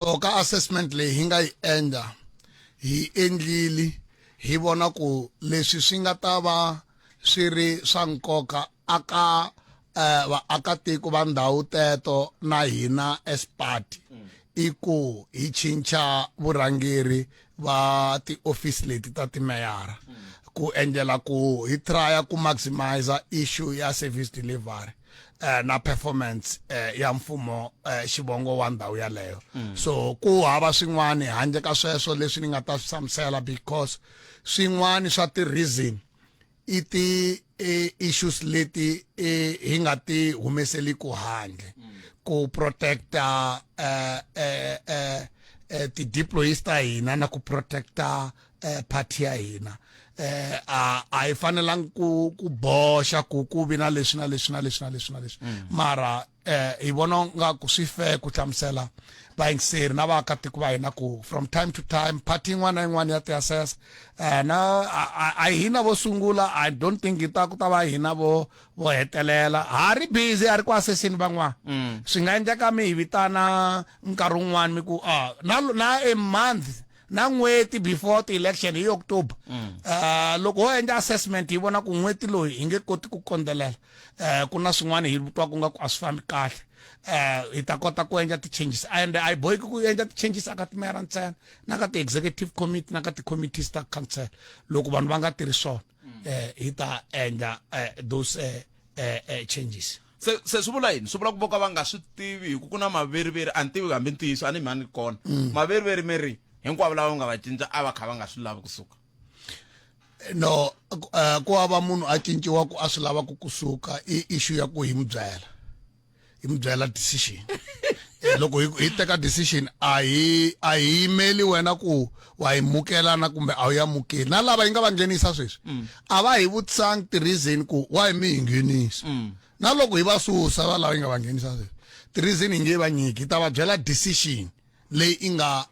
ka assessment leyi hi nga yi endla hi endlile hi vona ku leswi swi nga ta va swi ri swa nkoka aka vaakatiko va ndhawu teto na hina as party i ku hi cinca vurhangeri va tiofisi leti ta timeyara ku endlela ku hi trya ku maximize issue ya service delivery na performance ya mfumo xivongo wa ndhawu yaleyo so ku hava swin'wana handle ka sweswo leswi ni nga ta swi hlamusela because swin'wana swa ti-reason i ti-issues leti hi nga ti humeseli ku handle ku protecta ti-deployees ta hina na ku protecta party ya hina a hi fanelangi ku boxa ku vi na leswi na leswi na leswi na leswi na leswi mara hi vona nga ku swi fair ku hlamusela vayingiseri na vaakatiko va hina ku from time to time party yin'wana na yin'wana ya ti-assess na a hina vo sungula I don't think hi ta ku ta va hina vo hetelela ha ri busy a ri ku assesseni van'wana swi nga endleka mi hi vitana nkarhi wun'wana mi ku na a month na n'hweti before ti-election hi October loko ho endla assessment hi vona ku n'hweti loyi hi nge koti ku kondzelela ku na swin'wana hi twa ku nga ku a swi fambi kahle hi ta kota ku endla ti-changes and a hi boheki ku endla ti-changes aka timeyara ntsena na ka ti-executive committee na ka ti-committees ta council loko vanhu va nga tirhi swona hi ta endla those changes se swi vula yini swi vula ku voka va nga swi tivi hi ku na maveriveri a ni tivi hambi ntiyiso a ni mhani kona maveriveri miri hinkwavo lava nga va cinca a va kha va nga swi lavi kusuka no ku hava munhu a cinciwa ku a swi lava ku kusuka i issue ya ku hi mu byela decision loko hi teka decision a hi yimeli wena ku wa hi mukelana kumbe a wu yamukeli na lava yi nga va nghenisa sweswi a va hi vutisangi ti-reason ku why mi hi nghenisa na loko hi va susa va lava yi nga va nghenisa sweswi ti-reason hi nge va nyiki hi ta va byela decision leyi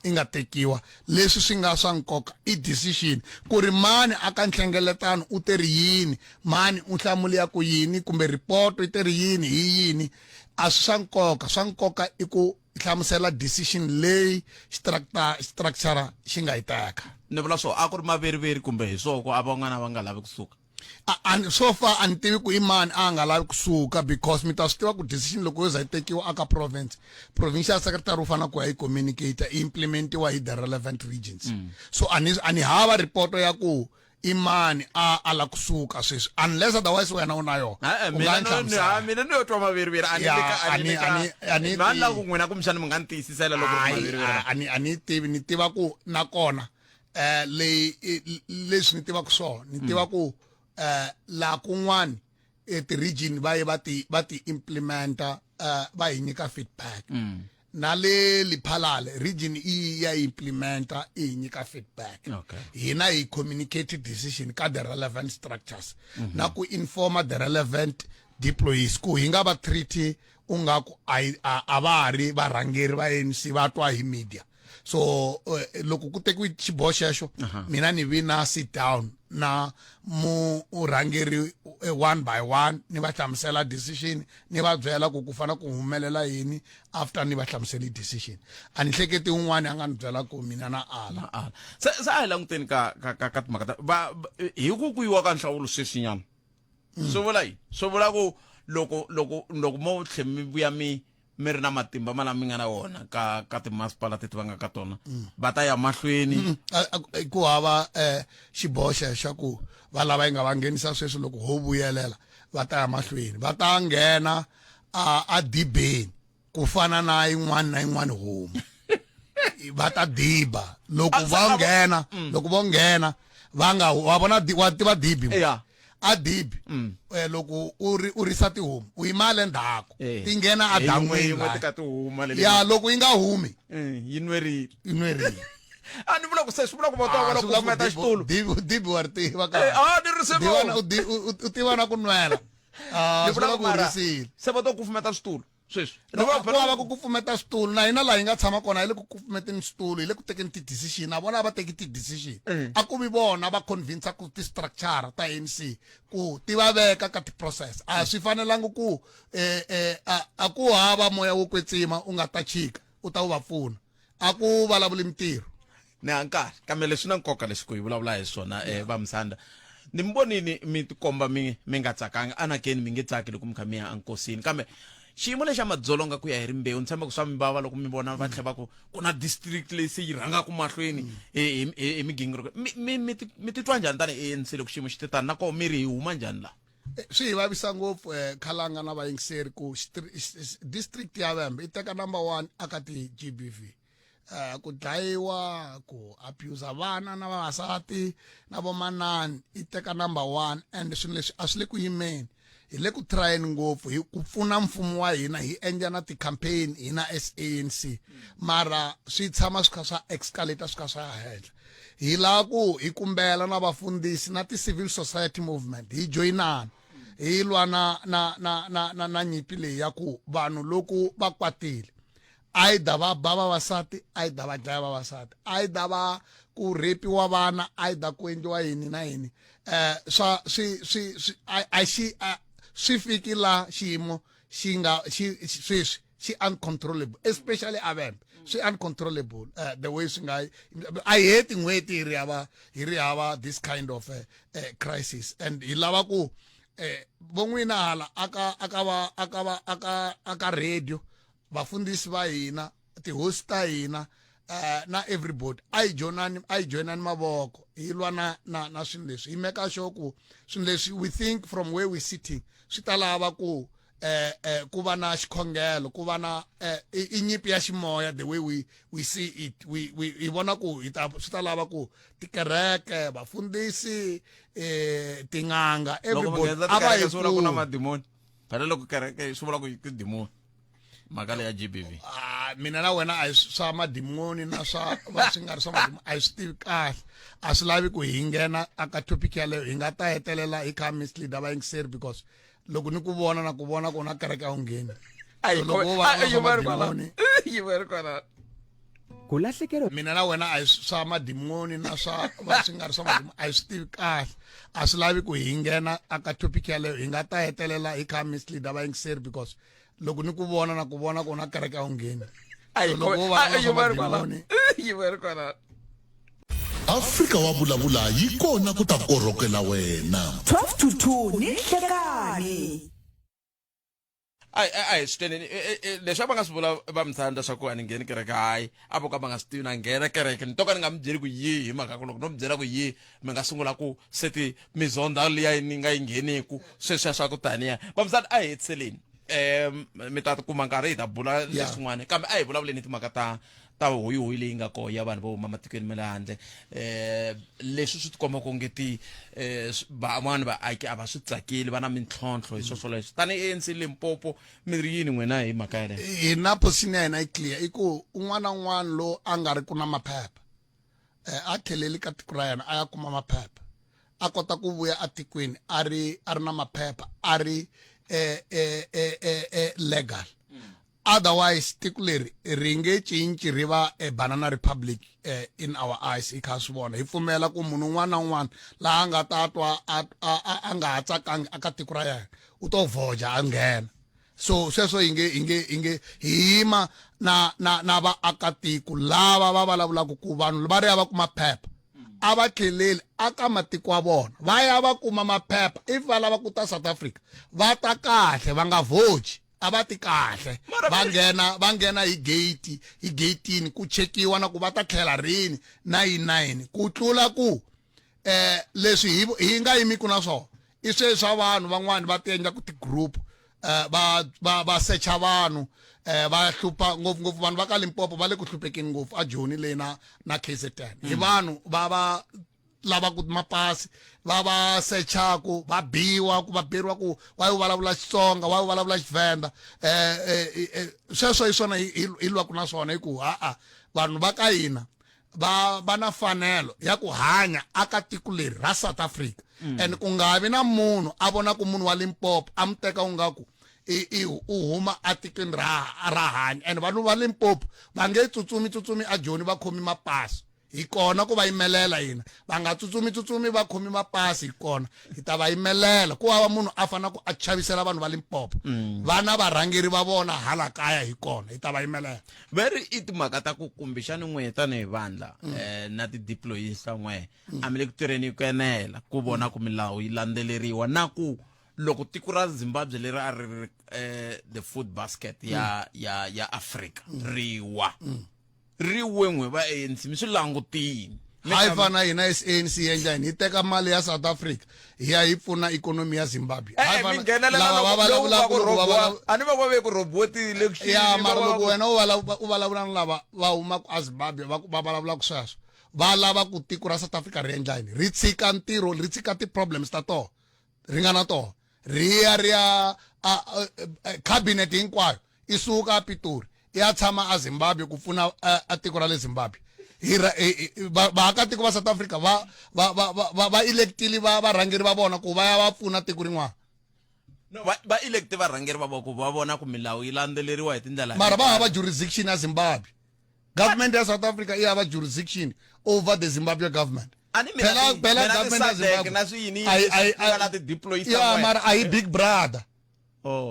i nga tekiwa leswi swi nga swa nkoka i decision ku ri mani aka nhlengeletano u te ri yini mani u hlamule ya ku yini kumbe report i te ri yini hi yini a swi swa nkoka i ku hlamusela decision leyi structure xi nga yi teka ni vula so a ku ri maveriveri kumbe hi swoko a van'wana va nga lavi kusuka so far a ni tivi ku i mani a nga lavi kusuka because mi ta swi tiva ku decision loko yo za yi tekiwa aka provincial secretary u fanele ku ya yi communicate i implementiwa hi the relevant regions so ani hava report ya ku i mani a la kusuka sweswi unless otherwise wena u na yona mina ni yo twa maveriveri ani la ku n'wina kumbexani mi nga ni tiyisisela loko maveriveri ani tivi ni tiva ku nakona leswi ni tivaka swona ni tiva ku la kun'wani ti-region va ye va ti implementa va hi nyika feedback na le Liphalale region i ya implementa i hi nyika feedback hina hi communicate decision ka the relevant structures na ku informa the relevant deployees ku hi nga va treat ungaku a va ha ri varhangeri va ANC va twa hi media so loko ku tekiwi xiboho xexo mina ni vi na sit down na murhangeri one by one ni va hlamusela decision ni va byela ku fana ku humelela yini after ni va hlamuseli decision a ni hleketi un'wana a nga ni byela ku mina na ala se a hi languteni ka timhaka hi ku yiwa ka nhlawulo sweswinyana swi vula yini swi vula ku loko mo tlhe mi vuya mi ri na matimba malama mi nga na wona ka timasipala teti va nga ka tona va ta ya mahlweni ku hava xiboho xa ku va lava yi nga va nghenisa sweswi loko ho vuyelela va ta ya mahlweni va ta nghena a dibeni ku fana na yin'wana na yin'wana homu va ta diba loko vo nghena va nga wa vona wa tiva dibi a dibi loko u risa tihomu u yima le ndzhaku ti nghena a dan'wini ya loko yi nga humi yi nwerile a ni vula ku se swi vula ku va twa ku kufumeta xitulu dibi wa ri tiva ka ni risile u tiva na ku nwela ni vula ku risile se va to kufumeta xitulu sweswi ku lava ku kufumeta switulu na hina laha hi nga tshama kona hi le ku kufumeteni switulu hi le ku tekeni ti-decision na vona a va teki ti-decision a ku vi vona va convince ku ti-structure ta ANC ku ti va veka ka ti-process a swi fanelangi ku a ku hava moya wo kwetsima u nga ta chika u ta wu va pfuna a ku vulavuli mintirho ne ankarhi kambe leswi na nkoka leswi ku hi vulavula hi swona va Msanda ni mbonini mi tikomba mi nga tsakanga anakeni mi nge tsaki loko mi kha mi ya enkosini kambe xiyimo lexi madzolonga ku ya hi rimbewu ni tshemba ku swa mi vava loko mi vona va tlhela va ku na district leyi se yi rhangaku mahlweni hi migingiriko mi titwa njhani tani ANC loko xiyimo xi titani nakona mi ri hi huma njhani laha swi hi vavisa ngopfu khalanga na vayingiseri ku district ya Vhembe yi teka number 1 aka ti-GBV ku dlayiwa ku abusa vana na vavasati na vomanani yi teka number 1 and swilo leswi a swi le ku yimeni hi le ku tryeni ngopfu hi ku pfuna mfumo wa hina hi endla na ti-campaign hina ANC mara swi tshama swi kha swa escalate swi kha swa ya henhla hi lava ku hi kumbela na vafundhisi na ti-civil society movement hi joyinana hi lwa na nyimpi leyi ya ku vanhu loko va kwatile aida va ba vavasati aida va dlaya vavasati aida va ku repiwa vana aida ku endliwa yini na yini swa swi fiki la xiyimo xi nga sweswi xi uncontrollable especially a Vhembe swi uncontrollable the way swi nga I hate n'hweti hi ri hava this kind of crisis and hi lava ku von'wina hala aka radio vafundhisi va hina ti-host ta hina na everybody a hi joinani mavoko hi lwa na swilo leswi hi make sure ku swilo leswi we think from where we sitting swi ta lava ku ku va na xikhongelo ku va na i nyimpi ya ximoya the way we see it hi vona ku swi ta lava ku tikereke vafundhisi tin'anga everybody a va hi ku na madimoni phela loko kereke swi vula ku i demoni makale ya GBV mina na wena a hi swa madimoni na swa va swi nga ri swa madimoni a hi swi tivi kahle a swi lavi ku hi nghena aka topic yaleyo hi nga ta hetelela hi kha mislead vayingiseri because loko ni ku vona na ku vona ku na kereke a wu ngheni mina na wena a hi swa madimoni na swa va swi nga ri swa madimoni a hi swi tivi kahle a swi lavi ku hi nghena aka topic yaleyo hi nga ta hetelela hi kha mislead vayingiseri because loko ni ku vona na ku vona ku na kereke a wu ngheni Afrika wa vulavula yi kona ku ta korhokela wena 12 to 2 ni nhlekani ai switene leswi a va nga swi vula va Msanda swa ku a ni ngheni kereke hayi a vo ka va nga swi tivi na nghena kereke ni toka ni nga mi byeli ku yihi hi mhaka ku loko no mi byela ku yihi mi nga sungula ku seti mizondha liya ni nga yi ngheniku sweswiya swa ku taniya va Msanda a hi hetiseleni mi ta kuma nkarhi hi ta bula leswin'wana kambe a hi vulavuleni timhaka ta hoyihoyi leyi nga koho ya vanhu vo huma matikweni ma le handle leswi swi tikomba ku ngeti van'wana vaaki a va swi tsakeli va na mintlhontlho hi swoswoleswo tani ANC Limpopo mi ri yini n'wina hi mhaka yaleyo hina position ya hina yi clear i ku un'wana na un'wana lowu a nga ri ku na maphepha a tlheleli ka tiko ra yena a ya kuma maphepha a kota ku vuya atikweni a ri na maphepha a ri legal otherwise tiko leri ri nge cinci ri va a banana republic in our eyes hi kha swi vona hi pfumela ku munhu un'wana na un'wana laha a nga ta twa a nga ha tsakangi aka tiko ra yena u to voja a nghena so sweswo hi nge hi yima na vaakatiko lava va vulavulaka ku vanhu va ri ya va kuma phepha a va tlheleli aka matiko ya vona va ya va kuma maphepha if va lava ku ta South Africa va ta kahle va nga voji a va ti kahle va nghena hi gateini ku chekiwa na ku va ta tlhela rini na yini ku tlula ku leswi hi nga yimiku na swona i sweswi swa vanhu van'wani va ti endla ku ti-group va secha vanhu va hlupha ngopfungopfu vanhu va ka Limpopo va le ku hluphekeni ngopfu a Joni leyi na KZN hi vanhu va lava ku mapasi va sechaku va biwa ku va beriwa ku wa yi vulavula Xitsonga wa yi vulavula Xivenda sweswo hi swona hi lwaku na swona hi ku vanhu va ka hina va na mfanelo ya ku hanya aka tiko leri ra South Africa and ku nga vi na munhu a vona ku munhu wa Limpopo a mi teka u nga ku u huma atikweni ra hanya and vanhu va Limpopo va nge tsutsumi a Joni va khomi mapasi hi kona ku va yimelela hina va nga tsutsumi va khomi mapasi hi kona hi ta va yimelela ku hava munhu a fanele ku a chavisela vanhu va Limpopo vana varhangeri va vona hala kaya hi kona hi ta va yimelela very i timhaka ta ku kumbexani n'we tanihi vandla na ti-deployees ta n'we a mi le ku tirheni ku enela ku vona ku milawu yi landzeleriwa na ku loko tiko ra Zimbabwe leri a ri the food basket ya Africa ri wen'we va ANC mi swi langutini hayi fana hina ANC yenjani hi teka mali ya South Africa hi ya hi pfuna ikonomi ya Zimbabwe a ni va va ve ku robot election ya mara loko wena u vulavula na lava va huma ku Zimbabwe va vulavula ku sweswo va lava ku tiko ra South Africa ri endla yini ri tshika ntirho ri tshika ti-problems ta toho ri nga na toho ri ya cabinet hinkwayo i suka Pitori ya tshama a Zimbabwe ku pfuna a tiko ra le Zimbabwe vaakatiko va South Africa va electile varhangeri va vona ku va ya va pfuna tiko rin'wana no va electe varhangeri va vona ku va vona ku milawu yi landzeleriwa hi tindlela mara va hava jurisdiction ya Zimbabwe government ya South Africa i hava jurisdiction over the Zimbabwe government phela government ya Zimbabwe mara a hi big brother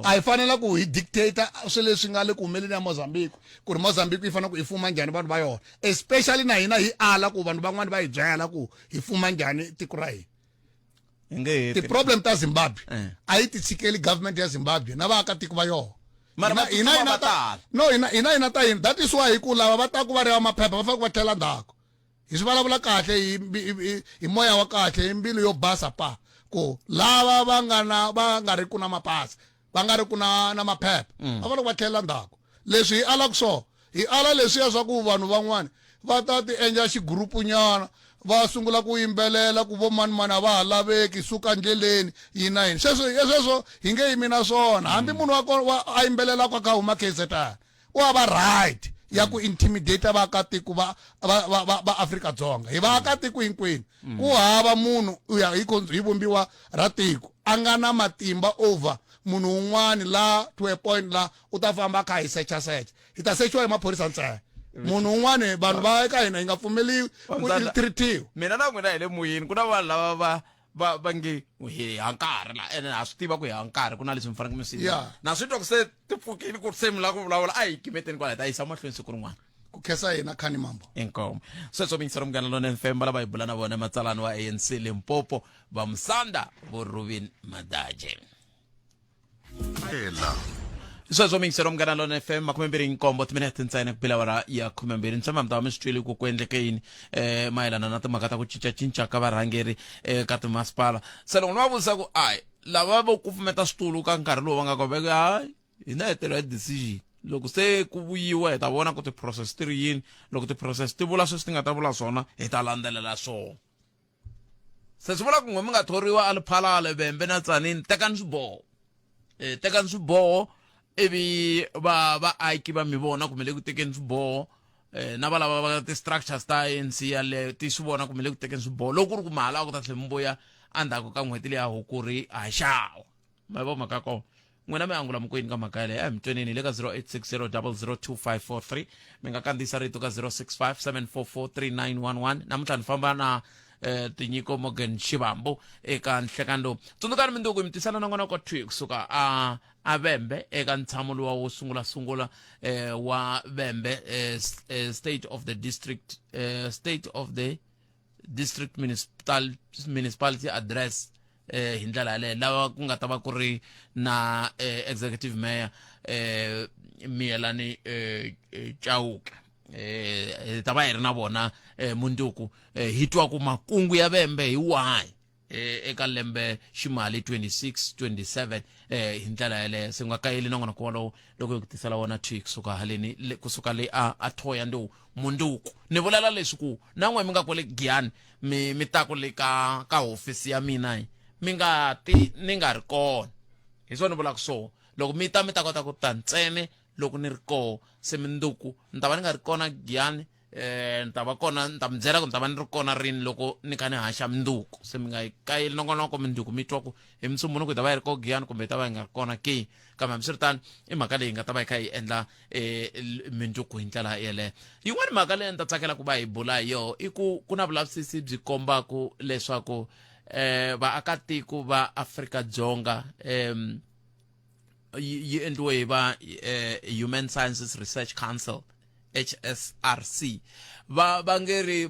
a hi fanele ku hi dictator swilo leswi nga le ku humeleni ya Mozambique ku ri Mozambique yi fanele ku hi fuma njhani vanhu va yona especially na hina hi ala ku vanhu van'wana va hi byela ku hi fuma njhani tiko ra hina ti-problem ta Zimbabwe a hi ti tshikeli government ya Zimbabwe na vaakatiko va yona hina ta hina that is why hi ku lava va ta ku va ri va maphepha va fanele ku va tlhela ndzhaku hi swi vulavula kahle hi moya wa kahle hi mbilu yo basa pa ku lava va nga ri ku na mapasi va nga ri ku na maphepha va fanele ku va tlhela ndzhaku leswi hi ala ku swona hi ala leswiya swa ku vanhu van'wana va ta ti endla xigurupu nyana va sungula ku yimbelela ku vo mani a va ha laveki suka ndleleni yini na yini sweswo hi nge yimi na swona hambi munhu a yimbelela ka huma KZN u hava right ya ku intimidate vaakatiko va Afrika-Dzonga hi vaakatiko hinkwenu ku hava munhu hi vumbiwa ra tiko a nga na matimba over munhu un'wana la to a point la u ta famba kha hi secha hi ta sechiwa hi maphorisa ntsena munhu un'wana vanhu va eka hina hi nga pfumeliwi ku treatiwa mina na n'wina hi le moyeni ku na vanhu lava va nge hi hankarhi la ene ha swi tiva ku hi hankarhi ku na leswi mi fanele mi swi na swi twa ku se ti pfukile ku se mi lava ku vulavula a hi kimeteni kwala hi ta yisa mahlweni siku rin'wana ku khensa hina khani mambo inkomo sweswo mingisero munghana lonene FM lava hi bula na vona matsalani wa ANC Limpopo va Musanda vo Rubin Madaje sweswo mingisero munghana lonene FM 29 timinete ntsena ku bila wara ya 12 ntsema mta mi swi ku ku endleke yini mayelana na timhaka ta ku cinca ka varhangeri ka timasipala se loko ni va vutisa ku ai lava vo kufumeta switulu ka nkarhi lowu va nga ko veka hayi hi na hetelo decision loko se ku vuyiwa hi ta vona ku ti-process ti ri yini loko ti-process ti vula sweswi ti nga ta vula swona hi ta landzelela swona se swi vula ku n'we mi nga thoriwa a Lephalale Vhembe na Tzaneen tekani swiboho ivi vaaki va mi vona kumele ku tekeni swiboho na va lava va ti-structures ta ANC yale ti swi vona kumele ku tekeni swiboho loko ku ri ku mahala ku ta tlhela mi vuya endzhaku ka n'hweti leya hukuri a xawa ma vo mhaka kona n'wina mi angula mukweni ka mhaka yaleyo mi twenini le ka 0860002543 mi nga kandziyisa rito ka 0657443911 namuntlha ni famba na tinyiko Morgan Shivambu eka nhlekani lowu tsundzukani mindzuku mi tisana na n'wana ka twi kusuka a Vhembe eka ntshamo lowa wo sungula wa Vhembe state of the district municipality address hi ndlela yaleyo lava ku nga ta va ku ri na executive mayor Miyelani Chauke ta va hi ri na vona munduku hi twa ku makungu ya Vhembe hi wahi eka lembe ximali 26-27 hi ndlela yaleyo se nga kayeli na n'wana kowalowo loko hi ku tisela wona twi kusuka haleni kusuka le a thoya ndowu munduku ni vulela leswi ku na n'we mi nga kwele Giyani mi ta ku le ka hofisi ya mina ni nga ri kona hi swona ni vulaka so loko mi ta kota ku ta ntsene loko ni ri koho se minduku ni ta va ni nga ri kona Giyani ni ta va kona ni ta mi byela ku ni ta va ni ri kona rini loko ni kha ni haxa minduku se mi nga yi kayeli nongonoko minduku mi twa ku hi mutsumuni ku yi ta va yi ri ko giyani kumbe yi ta va yi nga ri kona ke kambe hambiswiritano i mhaka leyi nga ta va yi kha yi endla minduku hi ndlela yeleyo yin'wani mhaka leyi ni ta tsakela ku va hi bula hi yoho i ku ku na vulavisisi byi kombaku leswaku vaakatiko va Afrika-Dzonga yi endliwe hi va Human Sciences Research Council HSRC va ngeri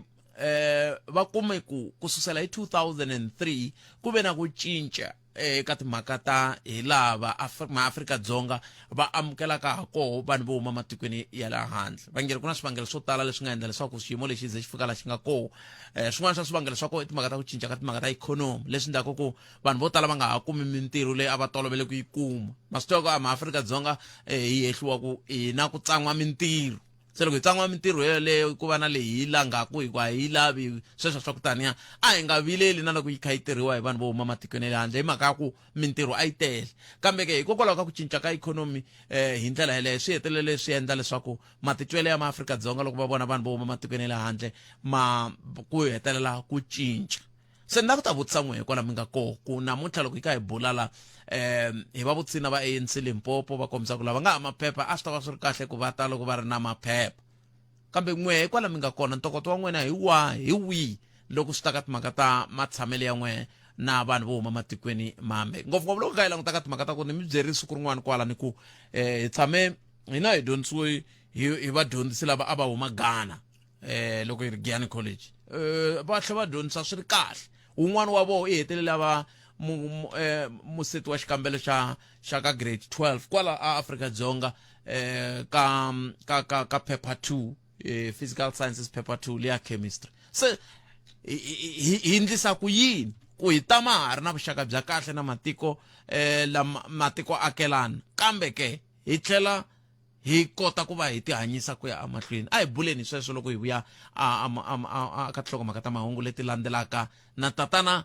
va kume ku susela hi 2003 ku ve na ku cinca eka timhaka ta hi lava maAfrika-Dzonga va amukelaka ha koho vanhu vo huma matikweni ya le handle va ngeri ku na swivangelo swo tala leswi nga endla leswaku xiyimo lexi ze xi fika la xi nga koho swin'wana swa swivangelo swa koho i timhaka ta ku cinca ka timhaka ta ikhonomi leswi endlaka ku vanhu vo tala va nga ha kumi mintirho leyi a va tolovele ku yi kuma masitoko a maAfrika-Dzonga hi hehliwa ku hi na ku tsan'wa mintirho se loko hi tsan'wa mintirho yeleyo ku va na leyi hi langaku hi ku a hi lavi sweswo swa ku taniya a hi nga vileli na loko yi kha yi tirhiwa hi vanhu vo huma matikweni ya le handle hi mhaka ya ku mintirho a yi tele kambe ke hikokwalaho ka ku cinca ka ikhonomi hi ndlela yeleyo swi hetelele swi endla leswaku matitwele ya maAfrika-Dzonga loko va vona vanhu vo huma matikweni ya le handle ku hetelela ku cinca se ni na ku ta vutisa n'we hikwala mi nga koho ku namuntlha loko hi kha hi bulala hi va vutsina va ANC Limpopo va kombisa ku lava nga ha maphepha a swi ta va swi ri kahle ku va ta loko va ri na maphepha kambe n'we hikwala mi nga kona ntokoto wa n'wina hi wihi loko swi ta ka timhaka ta matshamelo ya n'we na vanhu vo huma matikweni mambe ngopfungopfu loko kha hi languta ka timhaka ta ku ni mi byeri siku rin'wana kwala ni ku hi tshame hina hi dyondzisiwe hi vadyondzisi lava a va huma Ghana loko hi ri Giyani College va tlhela va dyondzisa swi ri kahle un'wana wa vona i hetelele va museti wa xikambelo xa ka grade 12 kwala a Afrika-Dzonga ka paper 2 physical sciences paper 2 leya chemistry se hi ndlisa ku yini ku hi tama ha ri na vuxaka bya kahle na matiko matiko akelana kambe ke hi tlhela hi kota ku va hi ti hanyisa ku ya amahlweni a hi buleni sweswo loko hi vuya ka tinhlokomhaka ta mahungu leti landzelaka na tatana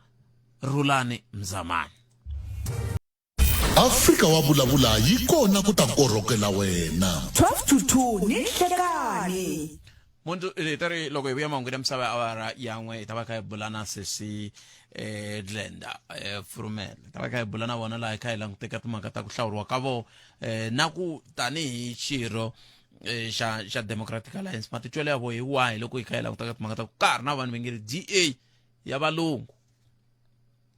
Rhulani Mzamani. Afrika wa vulavula yi kona ku ta korhokela wena 12 to 2 ni nhlekani Muntu letari loko hi vuya mahunguni ya misava ya awara yan'we hi ta va kha hi bula na sesi Glenda Furumela hi ta va kha hi bula na vona laha hi kha hi languteka timhaka ta ku hlawuriwa ka vo na ku tanihi xirho xa Democratic Alliance matitwelo ya vo hi wahi loko hi kha hi languteka timhaka ta ku karhi na vanhu va nge ri DA ya valungu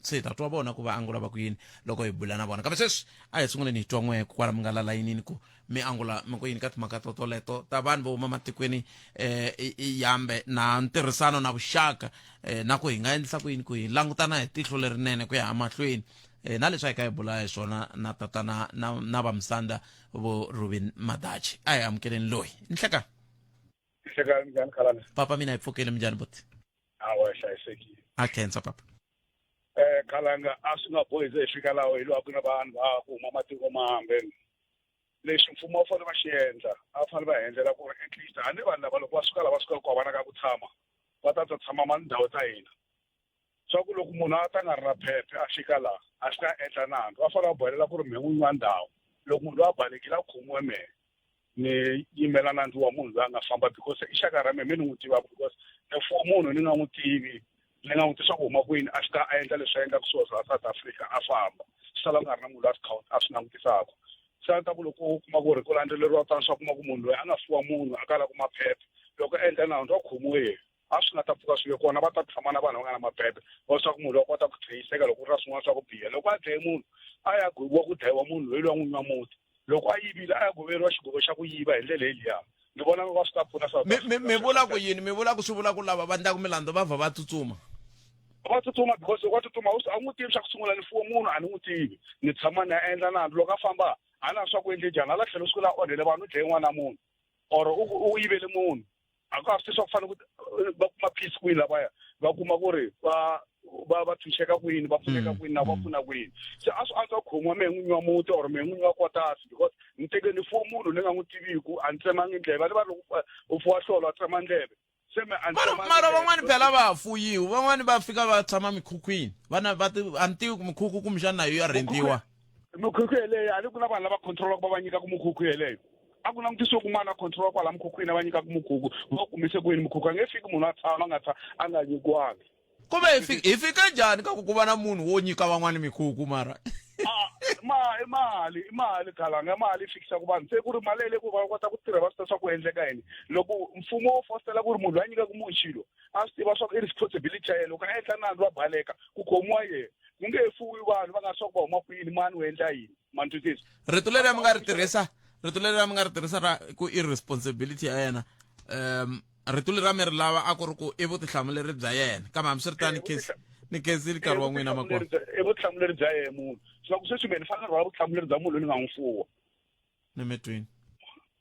se ta twa vona ku va angula va ku yini loko hi bula na vona kambe sweswi a hi sunguleni hi twa n'we kwala mi nga la layinini ku mi angula mi ku yini ka timhaka toleto ta vanhu vo huma matikweni yambe na ntirhisano na vuxaka na ku hi nga endlisa ku yini ku hi langutana hi tihlo lerinene ku ya emahlweni na leswi hi kha hi bula hi swona na tatana na va Msanda vo Rubin Madachi a hi amukeleni loyi nhlekani njhani khalani papa mina hi pfukile minjhani buti awa hlayisekile a khensa papa khalanga a swi nga bohi ze hi fika laha hi loko na vanhu va huma matiko mambe lexi mfumo wu fanele va xi endla a fanele va endlela ku ri at least a ni vanhu lava loko va suka lava suka ku va na ka ku tshama va ta tshama mandhawu ta hina swa ku loko munhu a ta nga ri na phephe a fika laha a swi ta endla nandzu va fanele va bohelela ku ri mehe n'winyi wa ndhawu loko munhu loyi a balekile a khomiwe mehe ni yimela nandzu wa munhu loyi a nga famba because i xaka ra mehe mi ni n'wi tivaka because for munhu ni nga n'wi tivi ni nga n'wi tisa ku huma kwini a swi ta a endla leswi a endlaka swona swa South Africa a famba swi sala ku nga ri na munhu loyi a swi langutisaka se a ta ku loko u kuma ku ri ku landzeleriwa tani swa kuma ku munhu loyi a nga fuwa munhu a kala ku maphepha loko endla nandzu wa khomiwe a swi nga ta pfuka swi ve kona va ta tshama na vanhu va nga na maphepha va swa ku munhu loyi a kota ku tlheriseka loko ku ri na swin'wana swa ku biha loko a dlaye munhu a ya goviwa ku dlayiwa munhu loyi loyi a n'winyi wa muti loko a yivile a ya goveriwa xigovo xa ku yiva hi ndlela liya ni vona va swi ta pfuna mi vula ku yini mi vula ku swi vula ku lava va ndlaku milando va vha va tsutsuma va tsutsuma because wa tsutsuma a n'wi tivi xa ku sungula ni fuwe munhu a ni n'wi tivi ni tshama ni ya endla nandzu loko a famba a na swa ku endle njhani a la tlhelo siku la onhele vanhu u dlaye n'wana munhu or u yivele munhu a ka swi swa ku fanele va kuma peace kwini lavaya va kuma ku ri va tshunxeka kwini va pfuneka kwini na va pfuna kwini se a swi antswa khomiwa mehe n'winyi wa muti or mehe n'winyi wa kotasi because ni teke ni fuwe munhu ni nga n'wi tiviku a ni tsemangi ndleve a ni va loko u fuwa hlolo a tsema ndleve mara van'wani phela va ha fuyiwa van'wani va fika va tshama mikhukhwini vana va a ni tivi ku mikhukhu kumbexana na yo ya rentiwa mikhukhu yeleyo a ni ku na vanhu lava controlaka va va nyika ku mikhukhu yeleyo a ku langutisiwe kun'wana control kwala mukhukhwini va nyika mukhuku va kumise kwini mukhuku a nge fiki munhu a tshama a nga nyikiwangi kumbe hi fika njhani ka ku va na munhu wo nyika van'wana mikhukhu mara mali Khalanga mali fikisa ku vanhu se ku ri mali le ku va kota ku tirha va swi swa ku endleka yini loko mfumo wo fostela ku ri munhu a nyika ku munhu xilo a swi tiva swa ku i responsibility ya yena loko a endla nandzu wa baleka ku khomiwa yena ku nge fuwi vanhu va nga swa ku va huma kwini mani u endla yini mani twisisa rito leri mi nga ri tirhisa ra ku irresponsibility ya yena rito leri mi ri lava a ku ri ku i vutihlamuleri bya yena kambe hambiswiritano ni khezi nkarhi wa n'wina makona i vutihlamuleri bya yena munhu swa ku sweswi ni fanele rhwala vutihlamuleri bya munhu loyi ni nga n'wi fuwa ni mi twini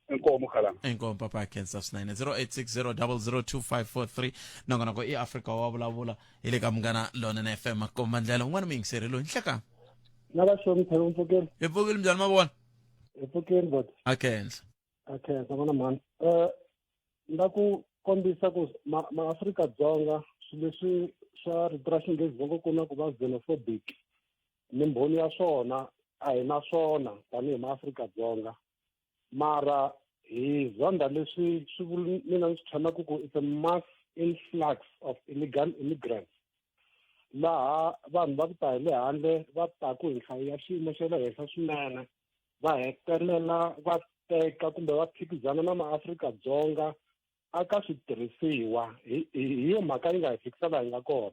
inkomo Khalanga inkomo papa cancer swinene 0860002543 nongonoko i Africa wa vulavula hi le ka Munghana Lonene FM makomba ndlela un'wana muyingiseri loyi nhleka na va shomi thelo mpfukeni hi pfukile njhani mavona mpfukeni bot akhenhla vona mani na ku kombisa ku maAfrika-Dzonga swilo leswi swa rito ra xinghezi va ngo ku na ku va xenophobic mimbhoni ya swona a hi na swona tanihi maAfrika-Dzonga mara hi zonda leswi mina ni swi tshamaku ku it's a mass influx of illegal immigrants laha vanhu va ku ta hi le handle va taku hi nhlayo ya xiyimo xa le henhla swinene va hetelela va teka kumbe va phikizana na maAfrika-Dzonga aka switirhisiwa hi yo mhaka yi nga hi fikisa laha hi nga kona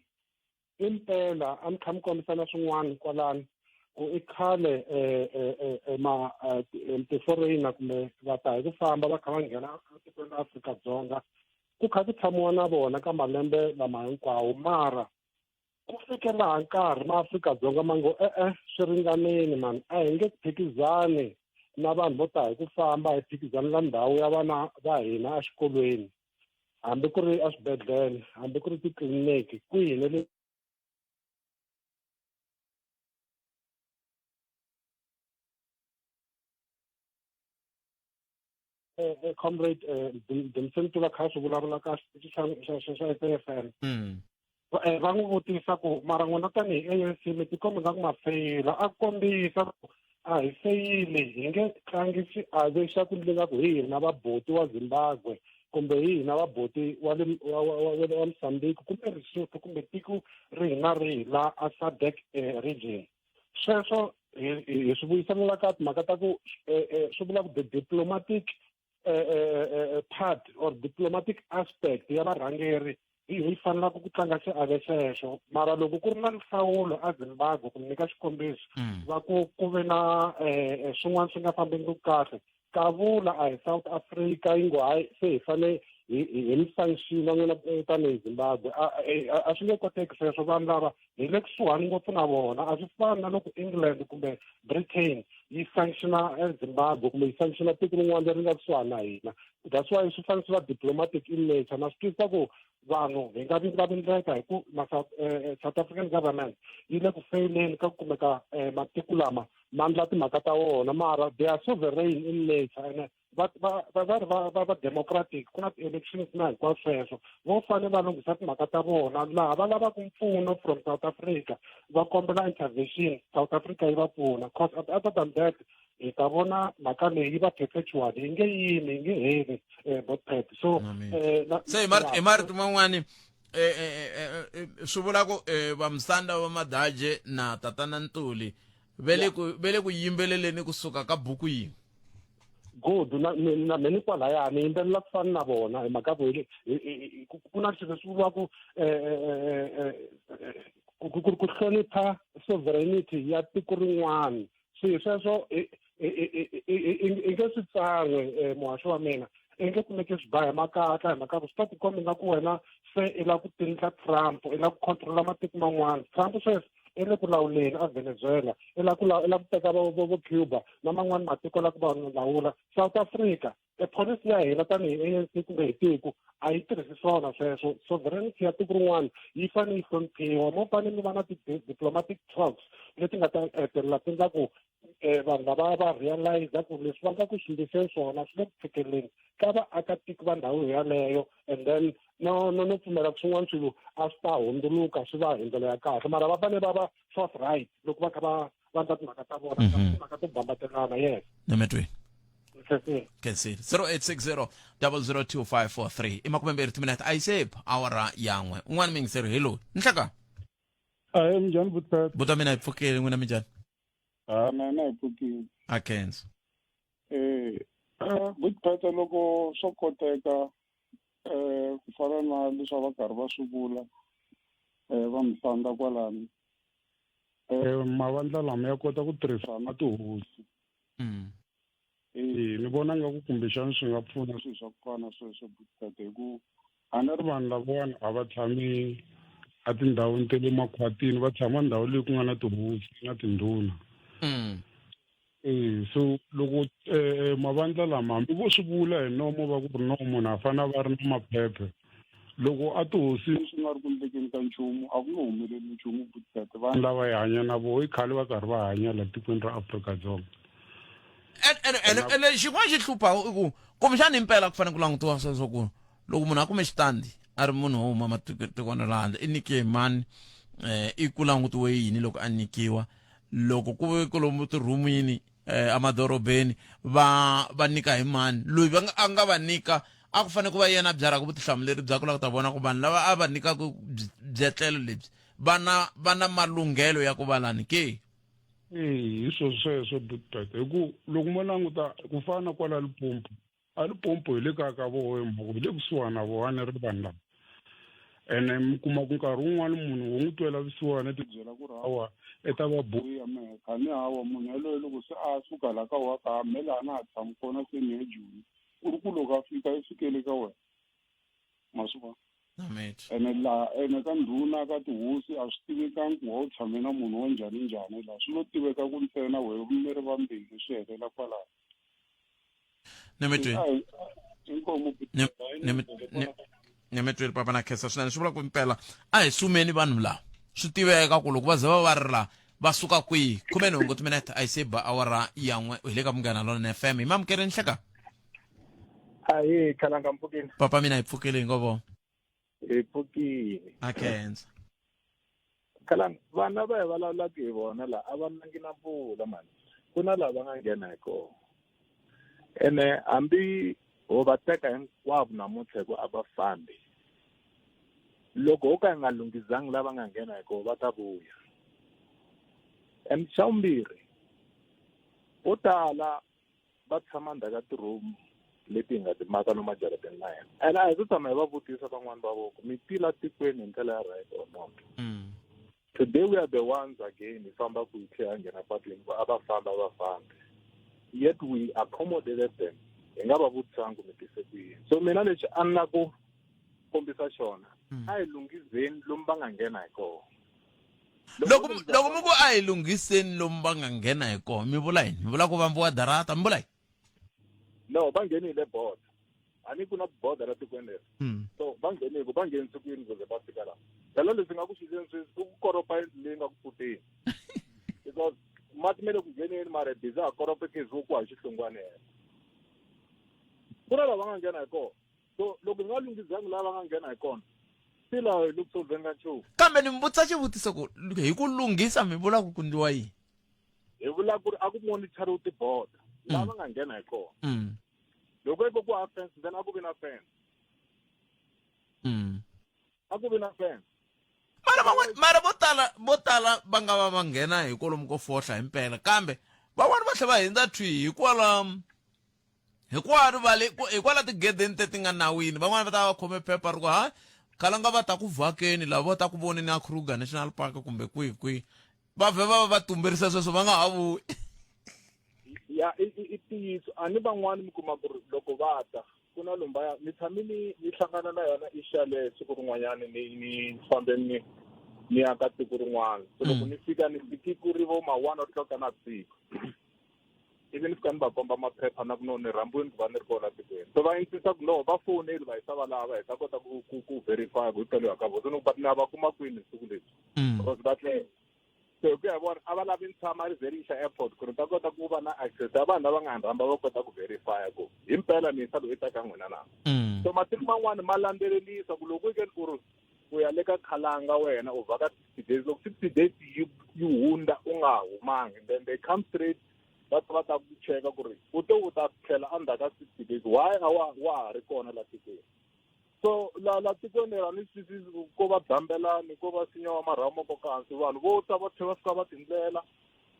impela a mi kha mi kombisana swin'wana kwalani ku i khale ti-foreigner kumbe va ta hi ku famba va kha va nghena etikweni ra Afrika-Dzonga ku kha ku tshamiwa na vona ka malembe lama hinkwawo mara ku fike laha nkarhi maAfrika-Dzonga ma ngo swi ringaneni mani a hi nge phikizani na vanhu vo ta hi ku famba hi phikizanela ndhawu ya vana va hina exikolweni hambi ku ri eswibedhlele hambi ku ri titliliniki kwihi ne le comrade Dimseni va kha swi vulavula ka xitichi xa FM va n'wi vutisa ku mara n'wina tanihi ANC mi tikombe nga ku ma feyila a kombisa a hi feyili hi nge tlangi xiave xa ku ndzi nga ku hi hina vaboti wa Zimbabwe kumbe hi hina vaboti wa Mozambique kumbe Lesotho kumbe tiko rihi na rihi la a SADC region sweswo hi swi vuyisanela ka timhaka ta ku swi vula ku the diplomatic part or diplomatic aspect ya varhangeri hi fanelaka ku tlanga xiave xexo mara loko ku ri na nhlawulo a Zimbabwe ku nyika xikombiso va ku ve na swin'wana swi nga fambeki kahle ka vula a hi South Africa yi ngo hayi se hi fane hi mi sanction n'wina tanihi Zimbabwe a swi nge koteki sweswo vanhu lava hi le kusuhani ngopfu na vona a swi fani na loko England kumbe Britain yi sanctiona Zimbabwe kumbe yi sanctiona tiko rin'wana leri nga kusuhani na hina that's why swi fanele swi va diplomatic in nature na swi twisisa ku vanhu hi nga vindlavindleka hi ku South African government yi le ku feyileni ka ku kumeka matiko lama mandla timhaka ta wona mara they are sovereign in nature ene va democratic ku na ti-elections na hinkwaswo sweswo vo fanele va lunghisa timhaka ta vona laha va lavaka mpfuno from South Africa va kombela intervention South Africa yi va pfuna cause other than that hi ta vona mhaka leyi yi va perpetual yi nge yimi yi nge heli botpet so se hi marito man'wani swi vula ku vamsanda va Madaje na tatana Ntuli vele ku yimbeleleni kusuka ka buku yin'we good na meni kwalaya ni yimbelela ku fana na vona hi mhaka ku na swilo swi vula ku hlonipha sovereignty ya tiko rin'wana swilo sweswo i nge swi tsan'we muhaxi wa mina i nge kumeke swibaha hi makatla hi mhaka swi ta tikomba nga ku wena se i lava ku tingisa Trump i lava ku controla matiko man'wana Trump sweswo i le ku lawuleni a Venezuela i lava ku teka vo Cuba na man'wana matiko la ku va lawula South Africa policy ya hina tanihi ANC kumbe hi tiko a yi tirhisi swona sweswo sovereignty ya tiko rin'wana yi fanele yi hloniphiwa mo fanele mi va na diplomatic talks leti nga ta hetelela ti nga ku vanhu lava va realize ku leswi va nga ku ximbiseni swona swi le ku fikeleni ka vaakatiko va ndhawu yaleyo and then no pfumela ku swin'wana swilo a swi ta hundzuluka swi va hi ndlela ya kahle mara va fanele va va forthright loko va kha va ndla timhaka ta vona timhaka to bambatelana yes nemetwe kensile 0860 002 timinete ayisep awara yan'we un'wana mi ngiseri hello nhlaka Minjhani Butpet? buta mina hi pfukile n'wina minjhani Mina hi pfukile. a kenza Butpet loko swo koteka ku fana na leswi va karhi va swi vula va misanda kwalani mavandla lama ya kota ku tirhisana na tihosi. Ni vona nga ku kumbexana swi nga pfuna swilo swa ku fana sweswo Butpet hi ku a ni ri vanhu lavawani a va tshami a tindhawini ta le makhwatini va tshama ndhawu leyi ku nga na tihosi na tindhuna. So loko mavandla lama hambi vo swi vula hi nomo va ku ri no munhu a fanele va ri na maphephe loko a tihosini swi nga ri ku endlekeni ka nchumu a ku nge humeleli nchumu Butpet vanhu lava hi hanya na vo i khale va karhi va hanya laha tikweni ra Afrika-Dzonga. ene xin'wana xi hluphaku i ku kumbexana impela ku fanele ku langutiwa sweswo ku loko munhu a kume xitandi a ri munhu wo huma matikweni ra handle i nyikiwe mani i ku langutiwe yini loko a nyikiwa loko ku ve kolomu tirhumini emadorobeni va nyika hi mani loyi a nga va nyika a ku fanele ku va yena byaraka vutihlamuleri bya ku lava ku ta vona ku vanhu lava a va nyikaka byetlelo lebyi va na malunghelo ya ku va lani ke hi sweswo Butpet hi ku loko mo languta ku fana na kwala Limpopo a Limpopo hi le kaya ka voho hi mhaka hi le kusuhana na voho a ni ri vanhu lava ene mi kuma ku nkarhi wun'wani munhu wo n'wi twela vusiwana ti byela ku ri hawa i ta va boyi ya mehe khani hawa munhu yaloye loko se a suka laha ka wa ka mhela a na ha tshami kona se ni he joni ku ri ku loko a fika i fikele ka wena ma swi vona ene ka ndhuna ka tihosi a swi tivekangi ku wa u tshame na munhu wa njhani njhani laha swi lo tiveka ku ntsena wehe mi ri vambirhi swi helela kwalaho nemetweni papa na khensa swinene swi vula ku impela a hi sumeni vanhu lava swi tiveka ku loko va ze va ri laha va suka kwihi 18 timinete a yi se ba awara yan'we hi le ka Munghana Lonene FM hi mamukele nhleka Aye Khalanga mpfukile. papa mina hi pfukile hi ngovo Hi pfukile. a khensa Khalanga vana va hi vulavulaka hi vona laha a va nangi na mpfula mani ku na lava nga nghena hi kona ene hambi ho va teka hinkwavo namuntlha hi ku a va fambi loko ho ka hi nga lunghizangi lava nga nghena hi kona va ta vuya and xa vumbirhi vo tala va tshama ndzhaku ka tiromu leti hi nga ti maka lomu majarateni na hina ene a hi se tshama hi va vutisa van'wani va voko mi tila tikweni hi ndlela ya right or not. Today we are the ones again hi famba ku hi tlhela nghena patwini a va famba va fambi yet we accommodated them hi nga va vutisanga ku mi tise ku yini so mina lexi a ni la ku kombisa xona a hi lunghizeni lomu va nga nghena hi kona loko mi ku a hi lunghiseni lomu va nga nghena hi kona mi vula yini mi vula ku vambiwa darata mi vula yini no va nghenile border a ni ku na border ra tikweni leri so va nghenile ku va nghenise ku yini ku ze va fika laha phela leswi nga ku xiseni sweswi i ku koropa leyi nga ku pfuteni because mati me le ku ngheneni mara biza a koropa keziwo ku ha xihlungwane hela ku na lava nga nghena hi kona so loko hi nga lunghizangi lava nga nghena hi kona swi laha hi le ku solveni ka nchumu kambe ni mi vutisa xivutiso ku hi ku lunghisa mi vula ku endliwa yini hi vula ku ri a ku monitoriwe tiborder lava nga nghena hi kona loko i ku a fence then a ku vi na fence a ku vi na fence mara vo tala va nga va nghena hi kwalomu ko fohla hi mpela kambe van'wani va tlhela va hundza thwi hikwala tigedeni teti nga nawini van'wani va ta va khome phepha ri ku ha Khalanga va ta ku vhakeni lava va ta ku voneni a Kruger National Park kumbe kwihi va vhe va tumberisa sweswo va nga ha vuyi ya i tiyiso a ni van'wani mi kuma ku ri loko va ta ku na lombaya ni tshame ni hlangana na yona ixale siku rin'wanyana ni fambe ni ya ka tiko rin'wana so loko ni fika ni fiki ku ri vo ma 1 o'clock na siku ivi ni fika ni va komba maphepha na ku no ni rhambiwini ku va ni ri kona tikweni so va insista ku no va foneli va hisa va lava hi ta kota ku verify ku hikwalaho ka vo so ni na va kuma kwini siku leswi because va tlhela so ku ya vona a va lavi ni tshama riverisha airport ku ri ta kota ku va na access ya vanhu lava nga ni rhamba va kota ku verify ku hi mpela ni yisa loyi i taka n'wina na so matiko man'wani ma landzelelisa ku loko weekend ku ri u ya le ka Khalanga wena u vhaka 60 days loko 60 days yi hundza u nga humangi then they come straight va ta ku cheka ku ri u ta tlhela endzhaku ka 60 days why wa ha ri kona la tikweni. So la tikweni lera ni sisi ko va dambelani ko va sinyawa marhamo ko kansi vanhu vo ta va tlhela va fika va tindlela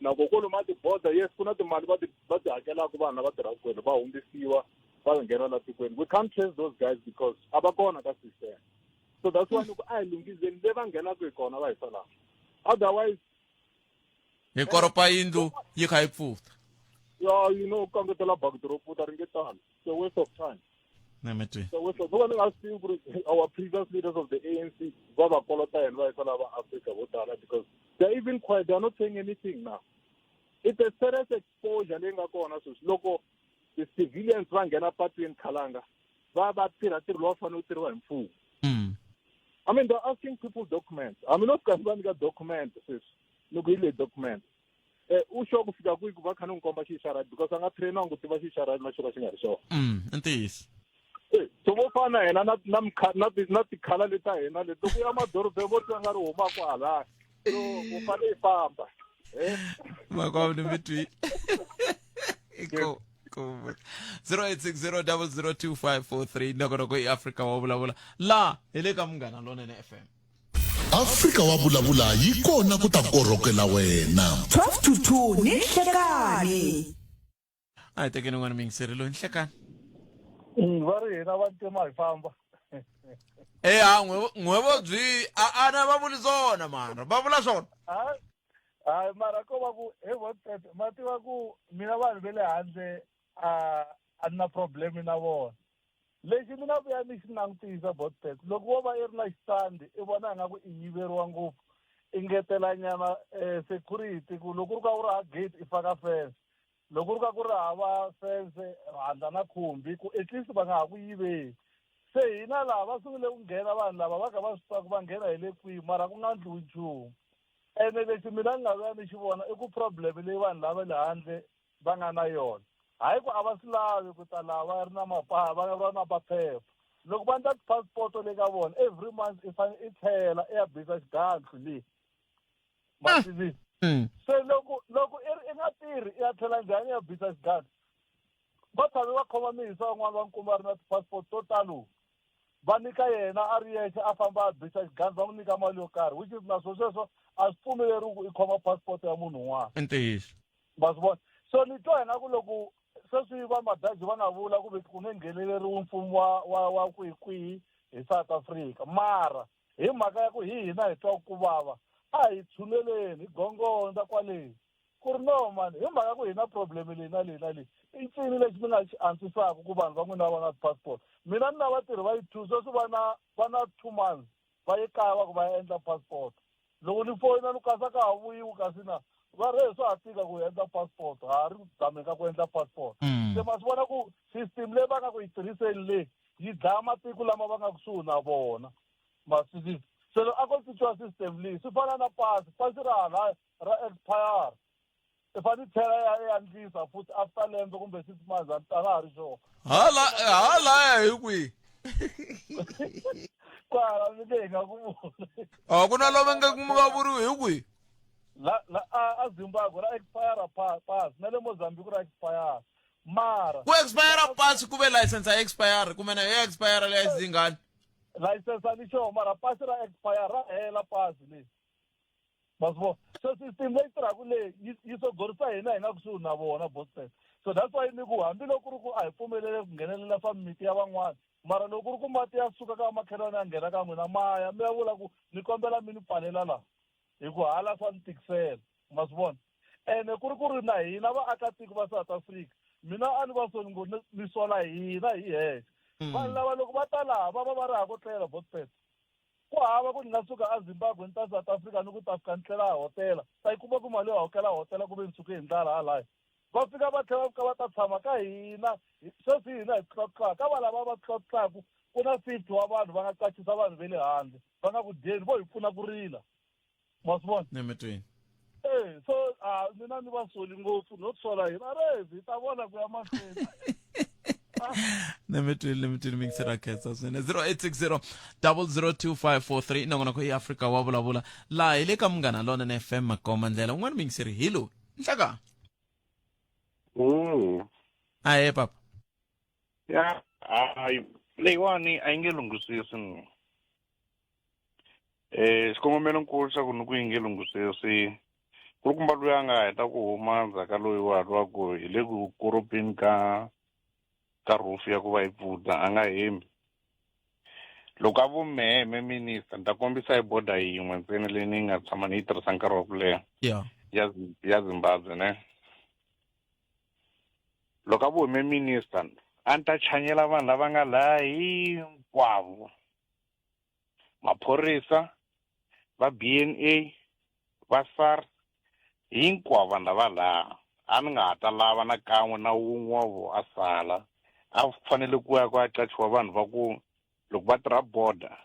nako kwalomu ti-border yes ku na timali va ti hakelaka vanhu lava tirhaka kwele va hundzisiwa va nghena la tikweni. We can't trace those guys because a va kona ka system. So that's why loko a hi lunghizeni le va nghenaka hi kona va hi salaka, otherwise hi koropa yindlu yi kha yi pfuta. you know kangetela bakiti ro pfuta ri nge tali. It's a waste of time. Nemetwe. So we're going to ask our previous leaders of the ANC, Baba Kolota and Vaisala Africa, because they're even quiet. They're not saying anything now. It's a serious exposure. Local, the civilians run Gana Party in Kalanga. Baba Tiratir Lofanu and Fu. I mean, they're asking people documents. I mean, not Kasbanga documents. Look, really documents. Usho kufika kwiku vakana nkomba shara because anga trainer ngutiba shara mashura shinga so. Ntis. So vo fana hina na tikhala leta hina leto ku ya madorobe vo tlanga ri huma kwala. So u fane I famba. Makwamni mitwi. Iko 0860002543 nokoko iAfrica wa vulavula la hele ka munghana lonene FM. Afrika wa vulavula yi kona ku ta korokela wena. 12 to 2 ni nhlekani. Ai tekeni n'wana mingisirilo nhlekani. Va ri hina va ntima hi famba. N'wevo byi ana va vuli swona mara va vula swona. Hayi mara ko va ku he what mati va ku mina vanhu ve le handle a na problem na vona. Lexi mina vuya ni xi langutisa botpet loko wo va I ri na xitandi I vona nga ku I yiveriwa ngopfu I ngetela nyana security ku loko ri ka u ri ha gate I faka fence loko ri ka ku ri hava fence handla na khumbi ku at least va nga ha ku yiveli. Se hina lava va sungule ku nghena vanhu lava va ka va swi tiva ku va nghena hi le kwihi mara ku nga ndliwi nchumu. Ene lexi mina ni nga vuya ni xi vona I ku problem leyi vanhu lava le handle va nga na yona. Hayi ku a va swi lavi ku ta lava va ri na mapapa va ri na maphepha loko va ndla passport le ka vona every month I fane I tlhela I ya bisa xigandlu leyi masivisi. Se loko I nga tirhi I ya tlhela njhani I ya bisa xigandlu va tshame va khoma mihisa van'wana va nkumba ri na passport to talo va nyika yena a ri yexe a famba a bisa xigandlu va n'wi nyika mali yo karhi which is na sweswo a swi pfumeleriwi ku I khoma passport ya munhu un'wana. Ntiyiso. Ma swi vona so ni twa hina ku loko sweswi va madaji va nga vula ku ve ku nge ngheneleriwi mfumo wa kwihi hi South Africa mara hi mhaka ya ku hi hina hi twa ku vava a hi tshuneleni hi gongonda kwaleni ku ri no mani hi mhaka ku hi na problem leyi na leyi I ncini lexi mi nga xi antswisaka ku vanhu va n'wina va nga passport. Mina ni na vatirhi va yi two sweswi va na 2 months va yi kaya va ku va ya endla passport loko ni foyina ni kasa ka ha vuyiwi kasi na va re swa ha tika ku endla passport ha ri gameka ku endla passport. Se ma swi vona ku system leyi va nga ku yi tirhiseni leyi yi dlaya matiko lama va nga kusuhi na vona masivisi. Se loko a ko cinciwa system leyi swi fana na pasi ra expire I fane tlhela ya endlisa futhi after lembe kumbe 6 months a nga ha ri swona. Hala hi kwihi? Kwala mi nge hi nga ku vona. Ku na lova nga vuriwi hi kwihi? A Zimbabwe ra expire pass na le Mozambique ra expire mara ku expire pass ku ve license ya expire kumbe na ya expire le zingani license ani xo mara pass ra expire ra hela pass leyi masvo so system leyi tirhaka leyi yi so gorisa hina hi nga kusuhi na vona Boston. So that's why ni ku hambi loko ri ku a hi pfumelele ku nghenelela swa mimiti ya van'wana mara loko ri ku mati ya suka ka makhelwana ya nghena ka n'wina maya mi ya vula ku ni kombela mi ni pfalela laha hi ku hala swa ni tikisela ma swi vona ene ku ri na hina vaakatiko va South Africa mina a ni va soni ngo ni sola hina hi hexe vanhu lava loko va ta laha va ri ha ku tlela Boston ku hava ku ni nga suka a Zimbabwe ni ta South Africa ni ku ta fika ni tlela a hotela ta yi kuma ku mali yo hakela hotela ku ve ni suke hi ndlala halaya va fika va tlhela va va ta tshama ka hina sweswi hina hi tlotla ka va lava va tlotlaku ku na 50 wa vanhu va nga qachisa vanhu ve le handle va nga ku dyeni vo hi pfuna ku rila ma swi vona nemetweni so mina ni va soli ngopfu no sola hina hi ta vona ku ya mahlweni nemetweni mingisera khetsa swene 0860002543 nongona ko iAfrica wa vulavula la hi le ka munghana lonene FM Makoma ndlela un'wana mingiseri hilo nhlaka ahe papa Ya, hayi leyiwani a yi nge lunghisisi ni. Xikongomelo xa ku ni ku yi nge lunghisisi kulukumba loyi a nga heta ku huma ndzhaka loyi wa twa ku hi le ku koropeni ka roof ya ku va yi pfuta a nga hembi. Loko a vo meheme minister ni ta kombisa hi boda yin'we ntsena leyi ni nga tshama ni yi tirhisa nkarhi wa ku leha ya Zimbabwe ne. Loko a vo hume minister a ni ta chanyela vanhu lava nga laha hinkwavo, maphorisa va BNA va SARS hinkwavo vanhu lava laha a ni nga ha ta lava na kan'we na wun'we wa vo a sala. A fanele ku ya qachiwa vanhu va ku loko va tirha border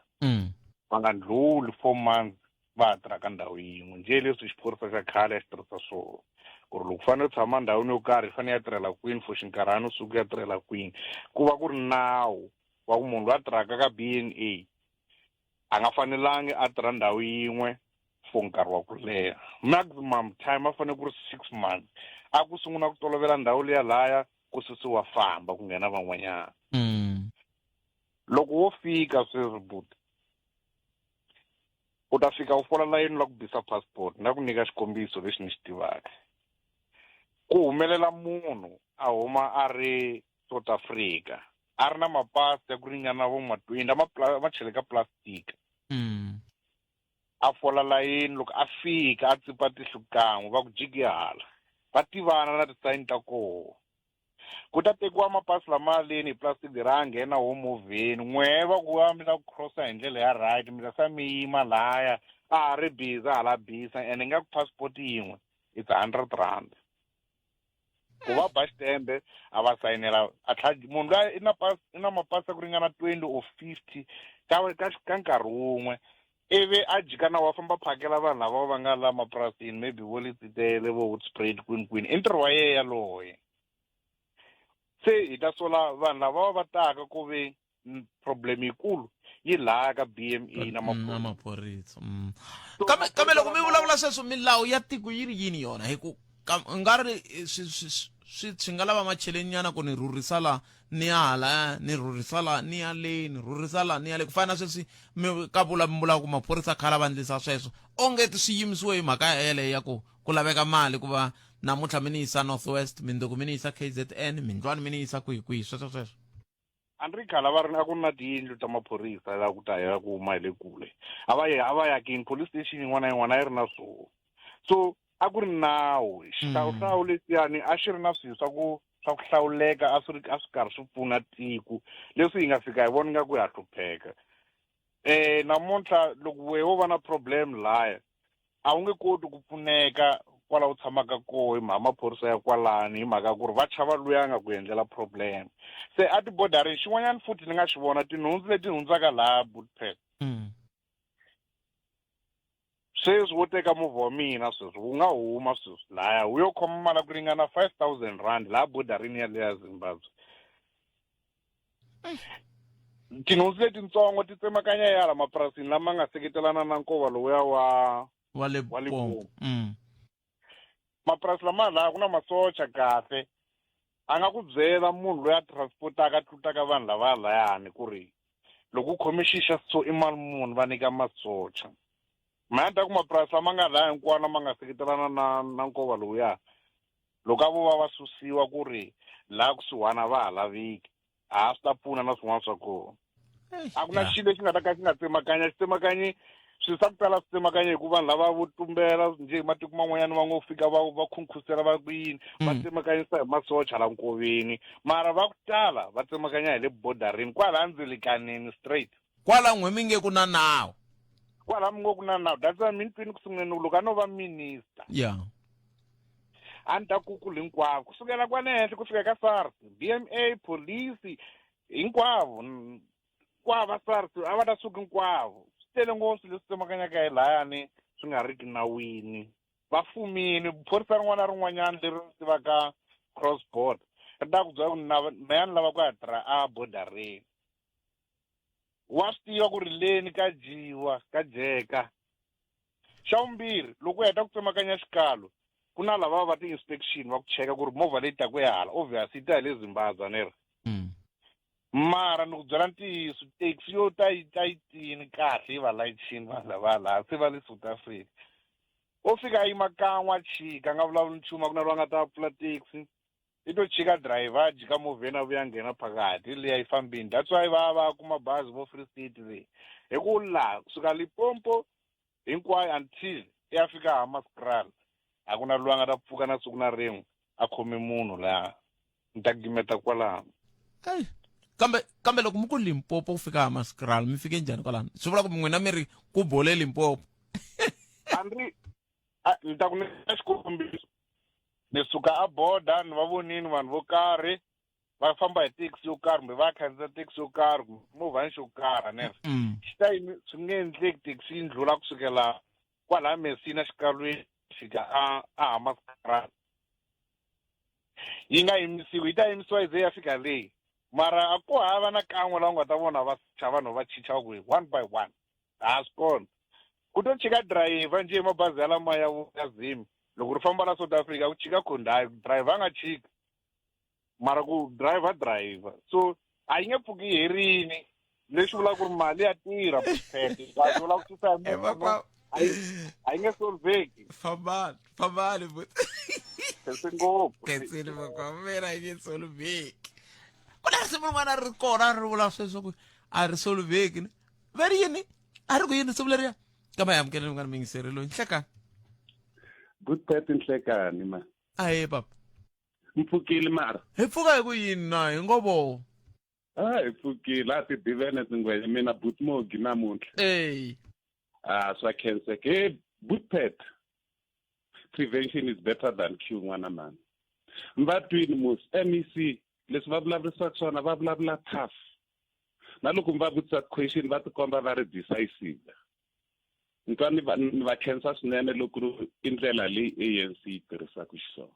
va nga ndluli 4 months va ha tirha ka ndhawu yin'we. Njhe leswi xiphorisa xa khale a xi tirhisa swona ku ri loko fanele u tshama ndhawini yo karhi i fanele ya tirhela kwini for xinkarhana u suku ya tirhela kwini, ku va ku ri nawu wa ku munhu loyi a tirhaka ka BNA a nga fanelangi a tirha ndhawu yin'we for nkarhi wa ku leha. Maximum time a fanele ku ri 6 months. A ku sungula ku tolovela ndhawu liya laya ku susiwa famba ku nghena van'wanyana. Loko wo fika sweswi buti u ta fika u fola layini la ku bisa passport na ku nyika xikombiso lexi ni xi tivaka. Ku humelela munhu a huma a ri South Africa a ri na mapasi ya ku ringana vo ma-20 ma chele ka plastic. A fola layini loko a fika a tsipa tihlo kan'we va ku jiki hala va tivana na tisayini ta koho. Ku ta tekiwa mapasi lamaleni hi plastic ra nghena ho movheni n'wehe va ku va mi la ku crossa hi ndlela ya right mi ta sa mi yima lahaya a ha ri biza hala bisa ene nga ku passport yin'we it's 100 rand. Ku va ba xitembe a va sayinela a tlhaji munhu loyi i na mapasi ya ku ringana 20 or 50 ka nkarhi wun'we ivi a jika na wa famba phakela vanhu lava va nga la mapurasini maybe vo Letsitele vo Hoedspruit kwini i ntirho wa yeye yaloye. Se hi ta sola vanhu lava va taka ku ve problem yikulu yi laha ka BMA na maphorisa. Kambe loko mi vulavula sweswo milawu ya tiko yi ri yini yona hi ku nga ri swi nga lava machelenyana ku ni rhurhisa la ni ya hala ni rhurhisa la ni ya le ni rhurhisa la ni ya le ku fana na sweswi mi ka vulavula ku maphorisa khale va endlisa sweswo onge swi yimisiwe hi mhaka yeleyo ya ku laveka mali ku va namuntlha mi ni yisa Northwest mindzuku mi ni yisa KZN mindlwani mi ni yisa kwihi sweswo. A ni ri khale va ri a ku ri na tiyindlu ta maphorisa la ku ta ya ku huma hi le kule a va yakini police station yin'wana na yin'wana a yi ri na swoho. So a ku ri nawu xihlawuhlawu lesiyani a xi ri na swilo swa ku hlawuleka a swi karhi swi pfuna tiko leswi hi nga fika hi vona nga ku ya hlupheka. Namuntlha loko wehe wo va na problem laya a wu nge koti ku pfuneka kwala u tshamaka koho hi mhaka maphorisa ya kwalani hi mhaka ku ri va chava loyi a nga ku endlela problem. Se a tibodarini xin'wanyana futhi ni nga xi vona tinhundzu leti hundzaka laha Buttpec sweswi wo teka movha wa mina sweswi wu nga huma sweswi laya wu yo khoma mali ku ringana 5,000 rand laha bodarini ya leya Zimbabwe. Tinhundzu letitsongo ti tsemakanya yala mapurasini lama nga seketelana na nkova lowuya wa Limpopo. Mapurasi lama laha ku na masocha kahle a nga ku byela munhu loyi a transportaka tlutaka vanhu lava layani ku ri loko u khome xixa so i mali muni va nyika masocha. Mhanta ku mapurasi lama nga laha hinkwawo lama nga seketelana na nkova lowuya loko a vo va susiwa ku ri laha kusuhana va ha laveki a swi ta pfuna na swin'wana swa kona. A ku na xilo lexi nga ta ka xi nga tsemakanya xitsemakanye swilo swa ku tala swi tsemakanye hi ku vanhu lava vo tumbela njhe matiko man'wanyana va ngo fika va khunkhusela va kwini va tsemakanyisa hi masocha la nkoveni mara va ku tala va tsemakanya hi le bodarini kwala ndzilikanini straight kwala n'we mi nge ku na nawu kwala mi ngo ku na nawu that's why mi ni twini ku sunguleni loko a no va minister a ni ta kukulu hinkwavo kusukela kwale henhla ku fika ka SARS BMA polisi hinkwavo kwava SARS a va ta suka hinkwavo swi tele ngopfu leswi tsemakanyaka hi layani swi nga riki nawini va fumini phorisa rin'wana na rin'wanyana leri ri tivaka cross border ri ta ku byela ku mayani lava ku ya tirha a bodarini wa swi tiva ku ri leni ka jiwa ka jeka xa vumbirhi loko u heta ku tsemakanya xikalo ku na lava va ti-inspection va ku cheka ku ri movha leyi taka hala obvious yi ta hi le Zimbabwe ni ri mara ni ku byela ntiyiso taxi yo ta yi tini kahle yi va layichini vanhu lava laha se va le South Africa o fika a yima kan'we a chika a nga vulavuli nchumu a ku na loyi a nga ta pfula taxi i to chika driver a jika movheni a vuya nghena phakati leyi a yi fambini that's why va kuma bazi vo Free State leyi hi ku laha kusuka Limpopo hinkwayo until ya fika Hammanskraal a ku na loyi a nga ta pfuka na siku na rin'we a khome munhu laha ni ta gimeta kwalaho kambe loko mi ku Limpopo ku fika Hammanskraal mi fike njhani kwalano swi vula ku n'wina mi ri ku bole Limpopo ni ta ku nyika xikombiso ni suka a border ni va vonini vanhu vo karhi va famba hi taxi yo karhi kumbe va khandziya taxi yo karhi movhani xo karhi ne xi ta yimi swi nge endleki taxi yi ndlula kusukela kwalaha Messina xikalwini fika a Hammanskraal yi nga yimisiwi yi ta yimisiwa yi ze ya fika leyi mara a ku hava na kan'we laha u nga ta vona va cha vanhu va chicha ku one by one a swi kona ku to chika driver njhe mabazi ya lama ya Zim loko ri famba na South Africa ku chika khondayi driver a nga chika mara ku driver so a yi nge pfuki yi herini leswi vulaka ku ri mali ya tirha phete va vula ku susa a yi nge solveki fambani khensi ngopfu khensini makwamera yi nge solveki ku na risimu rin'wana ri kona ri vula sweswo ku a ri solveki va ri yini a ri ku yini risimu leriya kambe hi amukele munghana mingiseri loyi Nhlekani good pet Nhlekani ma ahe papa mpfukile mara hi pfuka hi ku yini na hi ngovo hi pfukile a ti divene tingwenya mina butmogi namuntlha swa khenseke good pet prevention is better than cure n'wana mani mi va twini mos MEC leswi va vulavurisaka swona va vulavula tough na loko mi va vutisa question va tikomba va ri decisive ni twa ni va khensa swinene loko ri i ndlela leyi ANC yi tirhisaka xiswona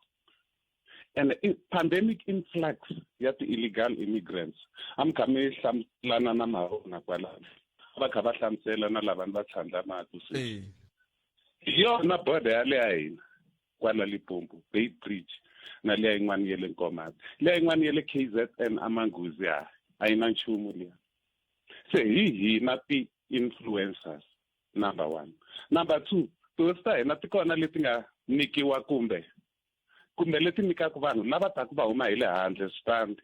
and pandemic influx ya ti-illegal immigrants a mi kha mi hlamuselana na marona kwalano va kha va hlamusela na lavani va tlhandlamaka hi yona border ya le ya hina kwala Limpopo Bay Bridge na liya yin'wana ya le Nkomati liya yin'wana ya le KZN Amanguzi a yi na nchumu liya se hi hina ti-influencers number 1 number 2 those ta hina ti kona leti nga nikiwa kumbe leti nyikaka vanhu lava taku va huma hi le handle stand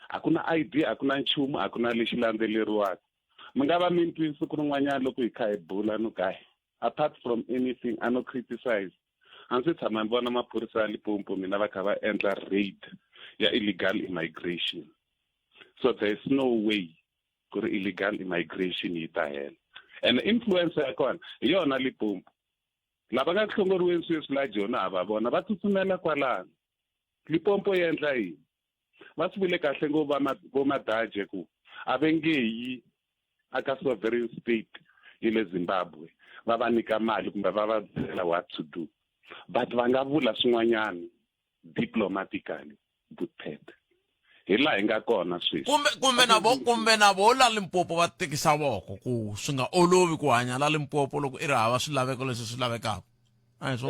a ku na ID a ku na nchumu a ku na lexi landzeleriwaka mi nga va mi twini siku rin'wanyana loko hi kha hi bula no guy apart from anything I no criticize a ndzi tshama ni vona maphorisa ya Limpopo mina va kha va endla raid ya illegal immigration so there is no way ku ri illegal immigration yi ta hela and influencer ya kona hi yona Limpopo lava nga hlongoriweni sweswi la Jona a va vona va tsutsumela kwalano Limpopo yi endla yini va swi vile kahle ngopfu vo madaje ku a va nge yi aka sovereign state yi le Zimbabwe va va nyika mali kumbe va va byela what to do but va nga vula swin'wanyana diplomatically good pet hi laha hi nga kona sweswi kumbe na vo la Limpopo va tekisa voko ku swi nga olovi ku hanya la Limpopo loko i ri hava swilaveko leswi swi lavekaka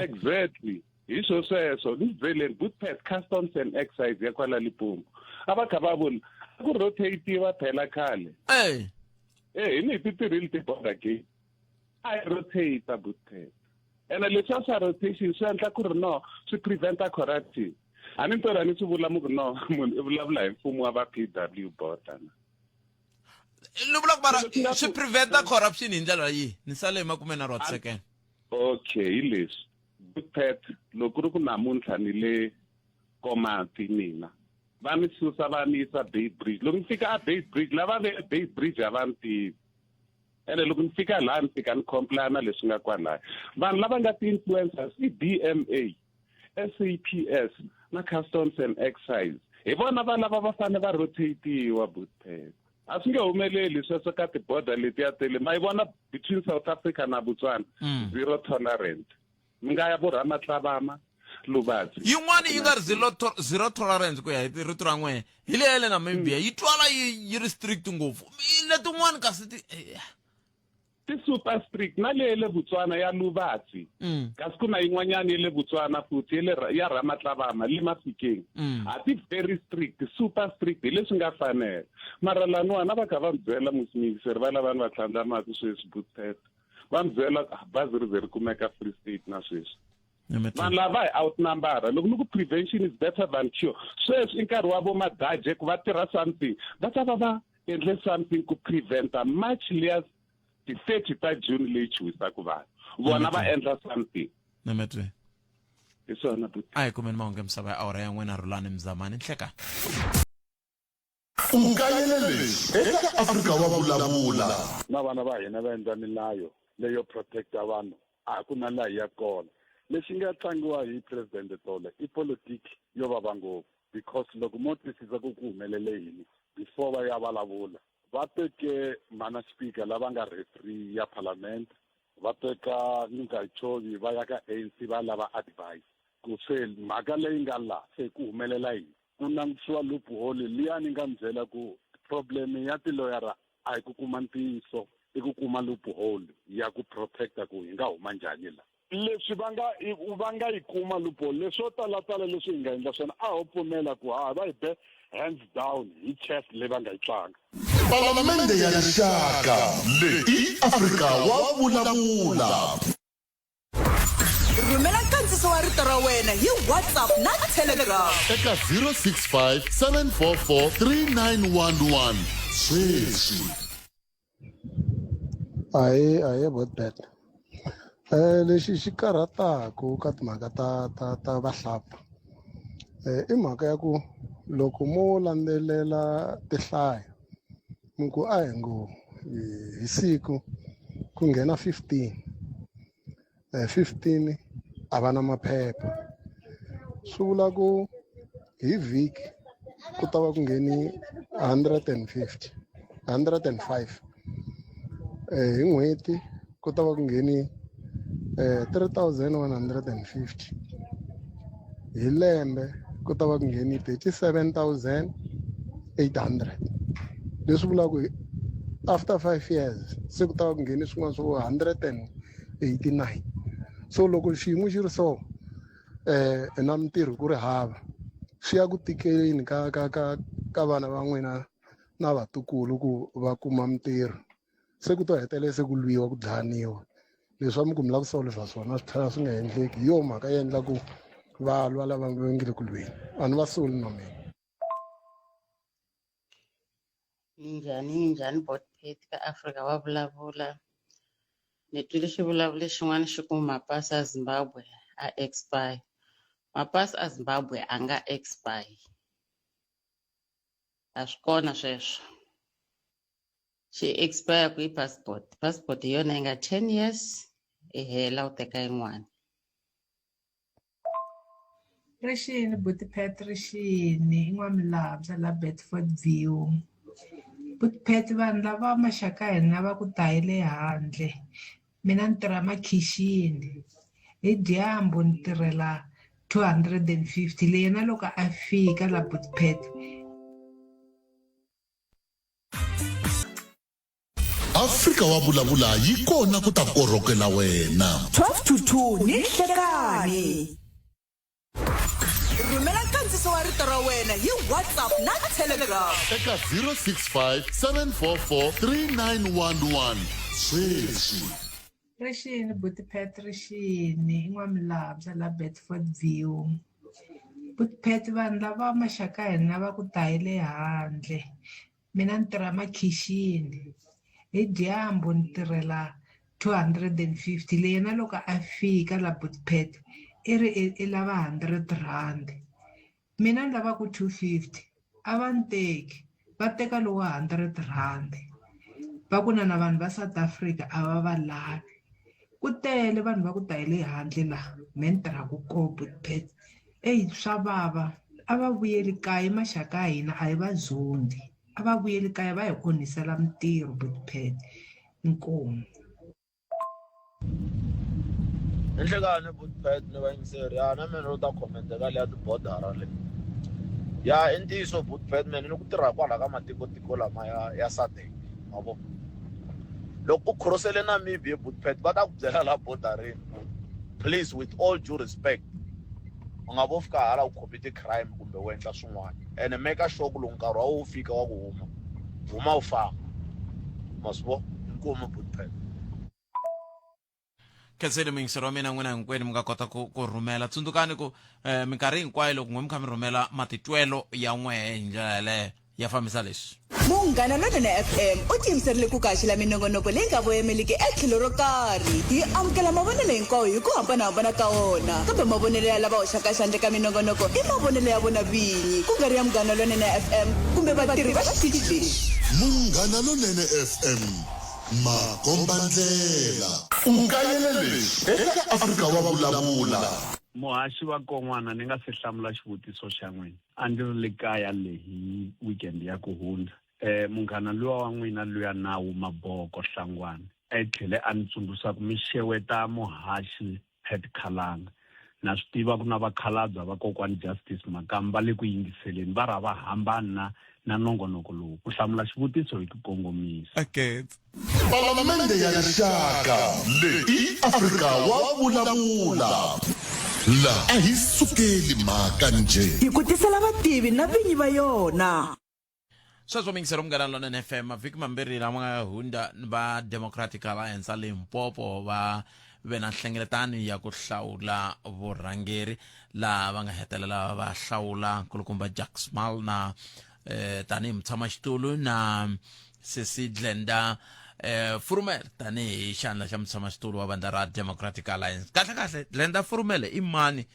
exactly hi sweswo this very good pet customs and excise ya kwala Limpopo a va kha va vula ku rotate va phela khale hi ni ti tirhile ti-border gate a hi rotate good pet and leswi swa rotation swi endla ku ri no swi preventa corruption a ni ntorha ni swi vula mu ku no munhu i vulavula hi mfumo wa va PW border ni vula ku mara swi preventa corruption hi ndlela yihi ni sale makume na ro second okay hi leswi good pet loko ri ku namuntlha ni le Komati mina va ni susa va ni yisa Bay Bridge loko ni fika a Bay Bridge lava ve Bay Bridge a va ni tivi ene loko ni fika laha ni fika ni comply na leswi nga kwalaya vanhu lava nga ti-influencers i DMA SAPS na customs and excise hi vona va lava va fanele va rotate-iwa budpet a swi nge humeleli sweswo ka ti-border leti ya tele ma yi vona between South Africa na Botswana zero tolerant mi nga ya vo Ramatlabama Lubatsi yin'wana yi nga ri zero tolerance ku ya hi rito ra n'wehe hi le ya le Namibia yi twala yi ri strict ngopfu letin'wana kasi ti-super strict na leyi le Botswana ya Lubatsi kasi kuna yin'wanyana ya le Botswana futhi ya Ramatlabama le Mafikeng a ti very strict super strict hi leswi nga fanela mara laniwana va kha va byela musimiseri va lavani va tlhandla mati sweswi Bootpet va byela bazi ri ze ri kumeka Free State na sweswi vanhu lava hi outnumber loko ni ku prevention is better than cure sweswi i nkarhi wa vo madaje ku va tirha something va ta va endle something ku preventa much less ti 30 ta June leyi chuhisaka vanhu vona va endla something Nemetwe hi swona ai kumeni mahungu emisava ya awara ya n'wina Rhulani Mzamani nhleka ukayelele eka Afrika wa vulavula na vana va hina va endla milayo leyo protecta vanhu a ku na laha ya kona lexi nga tlangiwa hi president Tole i politiki yo vava ngopfu because loko mo twisisa ku humelele yini before va ya vulavula va teke mana speaker lava nga referee ya parliament va teka Nkachovi va ya ka ANC va lava advice ku se mhaka leyi nga la se ku humelela yini ku langisiwa loophole liyani nga byela ku problem ya tiloyara a hi ku kuma ntiyiso i ku kuma loophole ya ku protecta ku hi nga huma njhani la leswi va nga yi kuma loophole leswo tala leswi hi nga endla swona a ho pfumela ku va hi be hands down hi chest leyi va nga yi tlanga Palamende ya Rixaka leyi Afrika wa vulavula rhumela nkandziso wa rito ra wena hi WhatsApp na Telegram eka 065 744 3911 sweswi aye Bootpet lexi xi karhataku ka timhaka ta vahlampfa i mhaka ya ku loko mo landzelela tihlayo mi ku a hi ngo hi siku ku nghena 15 a va na maphepha swi vula ku hi vhiki ku ta va ku ngheni 105 hi n'hweti ku ta va ku ngheni 3,150 hi lembe ku ta va ku ngheni 37,800 leswi vulaka ku after 5 years se ku ta va ku ngheni swin'wana swo 189 so loko xiyimo xi ri so na mintirho ku ri hava swi ya ku tikeni ka vana va n'wina na vatukulu ku va kuma mintirho se ku to hetelela se ku lwiwa ku dlaniwa leswi mi ku mi lava ku solve swona swi tlhela swi nga endleki hi yo mhaka yi endla ku va lwa lava nge le ku lweni vanhu va soli no mina Njhani Bootpet ka Afrika wa vulavula ni twile xivulavule xin'wana xi ku mapasi a Zimbabwe a expire mapasi a Zimbabwe a nga expire a swi kona sweswo xi expire ku hi passport hi yona yi nga 10 years i hela u teka yin'wana Rixini Bootpet rixini N'wamilabye la Bedford View Bootpet vanhu lava maxaka ya hina va ku ta hi le handle mina ni tirha makhixini hi dyambu ni tirhela 250 leyi na loko a fika la Bootpet Afrika wa vulavula yi kona ku ta korhokela wena 12 to 2 ni nhlekani rhumela nkandziso wa rito ra wena hi WhatsApp na Telegram eka 065 744 3911 sweswi Rixini Bootpet rixini N'wamilabye la Bedford View Bootpet vanhu lava maxaka ya hina va ku ta hi le handle mina ni tirha makhixini hi dyambu ni tirhela 250 leyi na loko a fika la Bootpet i lava 100 rand mina ni lava ku 250 a va ni teki va teka lowa 100 rand va ku na vanhu va South Africa a va va lavi ku tele vanhu va ku ta hi le handle laha me ni tirhaku ko Bootpet swa vava a va vuyeli kaya maxaka ya hina a hi va zondi a va vuyeli kaya va hi onhisela mintirho Bootpet inkomu Nhlekani Bootpet ni va yingiseri na mina u ta comment ka leya tibodara le ya i ntiyiso Bootpet mina ni ku tirha kwala ka matiko lama ya SADC mavo loko u crossele Namibia Bootpet va ta ku byela la borderini please with all due respect u nga vo fika hala u commit crime kumbe u endla swin'wana and make sure ku loko nkarhi wa wu fika wa ku huma u famba masvo inkomo Bootpet. khenseni mingisero wa mina n'wina hinkwenu mi nga kota ku rhumela tsundzukani ku minkarhi hinkwayo loko n'we mi kha mi rhumela matitwelo ya n'wehe hi ndlela yaleyo ya fambisa leswi Munghana Lonene FM u tiyimiserile ku kaxila minongonoko leyi nga voyameliki etlhelo ro karhi hi amukela mavonelo hinkwawo hi ku hambanahambana ka wona kambe mavonelo ya lava hoxaka xandla ka minongonoko i mavonelo ya vona vinyi ku nga ri ya Munghana Lonene FM kumbe vatirhi va xitichi lexi. Munghana Lonene FM makombandlela ungayelele eka Afrika wa vulavula. Muhaxi wa kon'wana ni nga se hlamula xivutiso xa n'wina a ndzi ri le kaya lehi weekend ya ku hundza munghana luwa wa n'wina luya nawu Maboko Hlangwana a tlhele a ni tsundzuxa ku mi xeweta muhaxi Pat Khalanga na swi tiva ku na vakhalabya va kokwani Justice Makamba le ku yingiseleni va ra va hambana na nongonoko lowu ku hlamula xivutiso hi ku kongomisa. Palamende ya rixaka leyi Afrika wa vulavula la a hi sukeli mhaka nje Hi ku tisela vativi na vinyi va yona. sweswo mingisero Munghana Lonene FM mavhiki mambirhi lama nga hundza va Democratic Alliance Limpopo va ve na nhlengeletano ya ku hlawula vurhangeri la va nga hetelela va hlawula nkulukumba Jack Small na tani mutshamaxitulu na Sisi Glenda Furumele tani xandla xa mutshamaxitulu wa vandla ra Democratic Alliance. Kahle Glenda Furumele i mani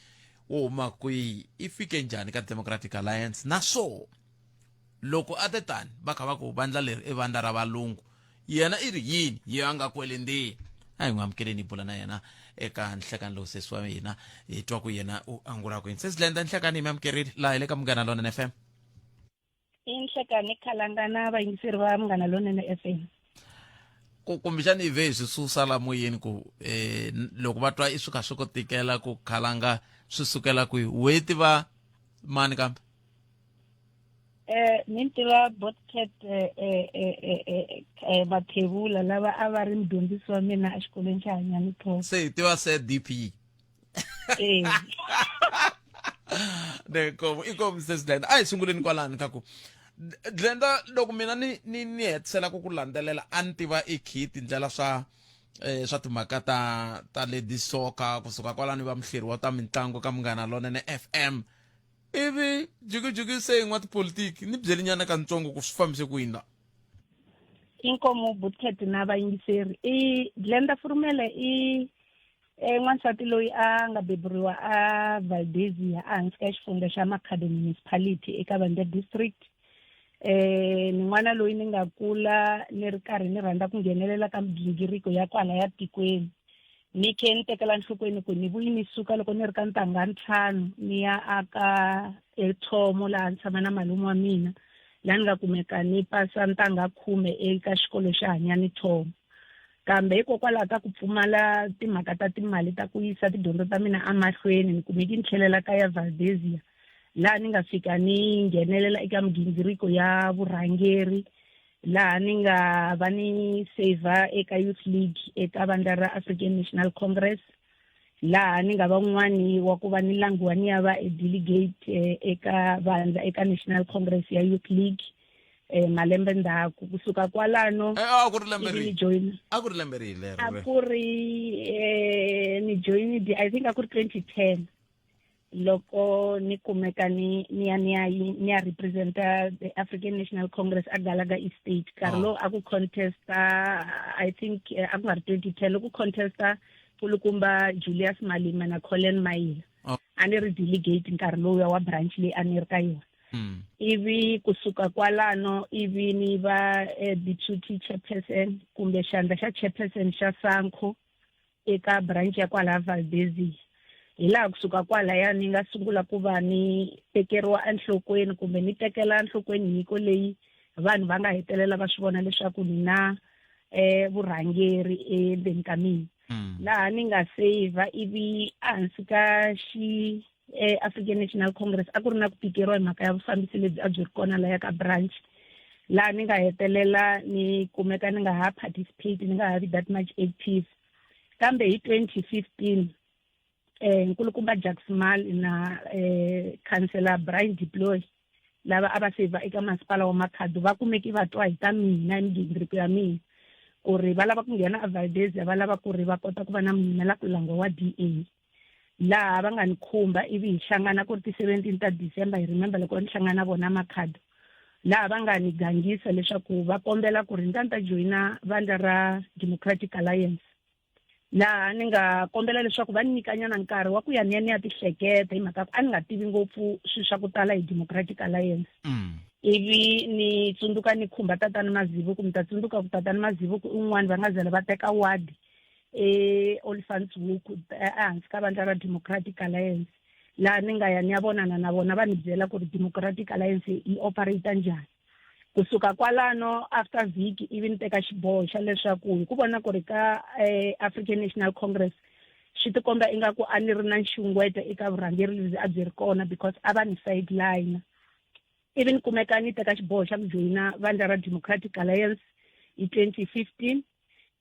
wo huma kwihi i fike njhani ka Democratic Alliance naso loko a te tani va kha va ku vandla leri i vandla ra valungu yena i ri yini yi a nga kwelendini a hi n'wi amukeleni hi bula na yena eka nhlekani lowu sesi wa hina hi twa ku yena u angura kwini. Sesi Glenda nhlekani hi mi amukerile laha hi le ka Munghana Lonene FM. Inhlekani Khalanga vayingiseri va Munghana Lonene FM. Kumbexani hi ve hi swi susa la moyeni ku loko va twa i swi kha swi ku tikela ku Khalanga swi sukela kwihi we tiva mani kambe Ni tiva Bootpet vathevula lava a va ri mudyondzisi wa mina exikolweni xa Hanyani Top. se hi tiva se DP iko Mrs. Glenda a hi sunguleni kwalani ka ku Glenda loko mina ni hetisela ku landzelela a ni tiva i khiti ndlela swa timhaka ta lady soccer kusuka kwalani va muhleri wa ta mitlangu ka Munghana Lonene FM ivi jukujuku se n'wa tipolitiki ni byeli nyana ka ntsongo ku swi fambise ku yini. Inkomo Bootpet na vayingiseri i Glenda Furumele i n'wansati loyi a nga beburiwa a Valdezia a hansi ka xifundza xa Makhado Municipality eka Vande District. Ni n'wana loyi ni nga kula ni ri karhi ni rhandza ku nghenelela ka migingiriko ya kwala ya tikweni ni khe ni tekela nhlokweni ku ni vuyi ni suka loko ni ri ka ntanga 5 ni ya aka eThomo laha ni tshama na malume wa mina laha ni nga kumeka ni pasa ntanga 10 eka xikolo xa Hanyani Thomo kambe hikokwalaho ka ku pfumala timhaka ta timali ta ku yisa tidyondzo ta mina amahlweni ni kumeki ni tlhelela kaya Valdezia laha ni nga fika ni nghenelela eka migingiriko ya vurhangeri laha ni nga va ni saver eka Youth League eka vandla ra African National Congress laha ni nga va n'wani wa ku va ni langiwa ni ya va delegate eka vandla eka National Congress ya Youth League malembe ndzhaku kusuka kwalano a ku ri lembe ni join a ku ri lembe rile a ku ri ni join I think a ku ri 2010 loko ni kumeka ni ya representa the African National Congress a Galaga East State karlo aku contesta I think a ku nga ri 2010 loko contesta kulukumba Julius Malema na Colin Mail ani ri delegate nkarhi lowu wa branch leyi a ni ri ka yona ivi kusuka kwalano ivi ni va deputy chairperson kumbe xandla xa chairperson xa Sanko eka branch ya kwala Valdezia hi laha kusuka kwalaya ni nga sungula ku va ni tekeriwa enhlokweni kumbe ni tekela enhlokweni nyiko leyi vanhu va nga hetelela va swi vona leswaku ni na vurhangeri endzeni ka mina laha ni nga save ivi ehansi ka African National Congress a ku ri na ku tikeriwa hi mhaka ya vufambisi lebyi a byi ri kona laya ka branch laha ni nga hetelela ni kumeka ni nga ha participate, ni nga ha vi that much active. Kambe hi 2015 nkulukumba Jacques Mal na councillor Brian Deploy lava a va seva eka masipala wa Makhado va kumeki va twa hi ta mina migingiriko ya mina ku ri va lava ku nghena a Valdezia, va lava ku ri va kota ku va na muyimelakulangwa wa DA, laha va nga ni khumba ivi hi hlangana ku ri ti 17 ta December. Hi remember loko ni hlangana vona Makhado, laha va nga ni gangisa leswaku va kombela ku ri ni ta joyina vandla ra Democratic Alliance, laha ni nga kombela leswaku va ni nyikanyana nkarhi wa ku ya ni ya tihleketa hi mhaka a ni nga tivi ngopfu swilo swa ku tala hi Democratic Alliance. Ivi ni tsundzuka ni khumba tatana Mazibuko, mi ta tsundzuka ku tatana Mazibuko un'wana va nga zela va teka ward Olifantshoek ehansi ka vandla ra Democratic Alliance, laha ni nga ya ni ya vonana na vona va ni byela ku ri Democratic Alliance yi operate njhani. Kusuka kwalano after vhiki ivi ni teka xiboho xa leswaku hi ku vona ku ri ka African National Congress swi tikomba ingaku a ni ri na nxungweta eka vurhangeri lebyi a byi ri kona because a va ni sideline. Ivi ni kumeka ni teka xiboho xa ku joyina vandla ra Democratic Alliance hi 2015.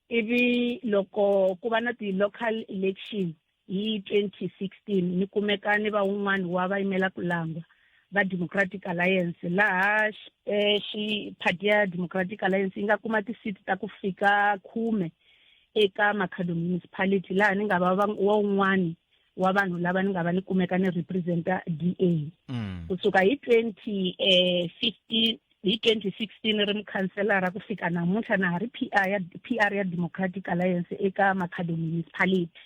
Ivi loko ku va na ti-local election hi 2016 ni kumeka ni va un'wana wa vayimelakulangwa va Democratic Alliance, laha party ya Democratic Alliance yi nga kuma ti-seat ta ku fika 10 eka Makhado municipality, laha ni nga va un'wana wa vanhu lava ni nga va ni kumeka ni representa DA. Kusuka hi 2015 hi 2016 ri mukhanselara ku fika namuntlha na ha ri PR ya Democratic Alliance eka Makhado municipality.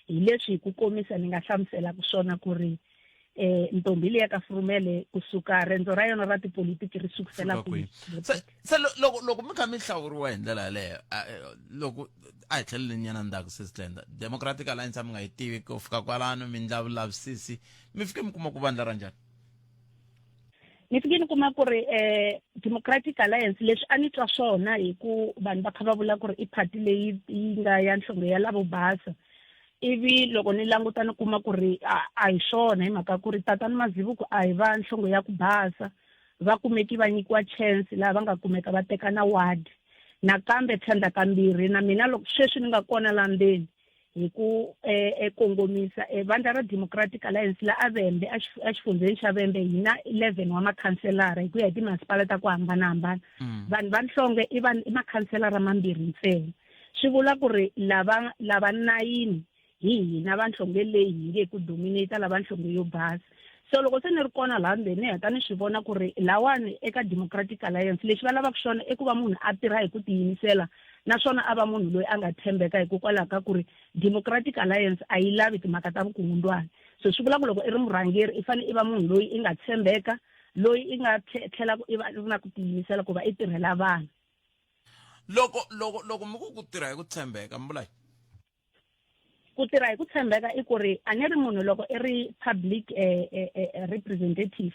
Hi leswi hi ku komisa ni nga hlamusela ku swona ku ri ntombi leyi ka Furumele kusuka rendzo ra yona ra tipolitiki ri sukusela kwihi. Se loko mi kha mi hlawuriwa hi ndlela leyo, loko a hi tlheleni nyana ndzhaku Switzerland, Democratic Alliance a mi nga yi tivi ku fika kwalano mi ndla vulavisisi, mi fike mi kuma ku vandla ra njhani? Ni fike ni kuma ku ri Democratic Alliance leswi a ni twa swona hi ku vanhu va kha va vula ku ri i party leyi yi nga ya nhlonge ya lavo basa. Ivi loko ni languta ni kuma ku ri a hi swona hi mhaka ku ri tatana Mazibuko a hi va nhlonge ya ku basa, va kumeki va nyikiwa chance laha va nga kumeka va teka na ward. Nakambe tlhandla kambirhi na mina loko sweswi ni nga kona laha ndzeni hi ku kongomisa vandla ra Democratic Alliance la Avembe exifundzeni xa Vembe hi na 11 wa makhanselara hi ku ya hi timasipala ta ku hambanahambana. Vanhu va nhlonge i makhanselara mambirhi ntsena. Swi vula ku ri lava 9 hi hina va nhlonge leyi hi nge ku dominate lava nhlonge yo basa. So loko se ni ri kona laha ndzeni ni heta ni swi vona ku ri lawani eka Democratic Alliance lexi va lavaka xona i ku va munhu a tirha hi ku tiyimisela, naswona a va munhu loyi a nga tshembeka hikokwalaho ka ku ri Democratic Alliance a yi lavi timhaka ta vukungundzwana. So swi vula ku loko i ri murhangeri i fanele i va munhu loyi i nga tshembeka, loyi i nga tlhela i va na ku tiyimisela ku va i tirhela vanhu. Loko mi ku tirha hi ku tshembeka mi vula ku tirha hi ku tshembeka i ku ri a ni ri munhu loko i ri public representative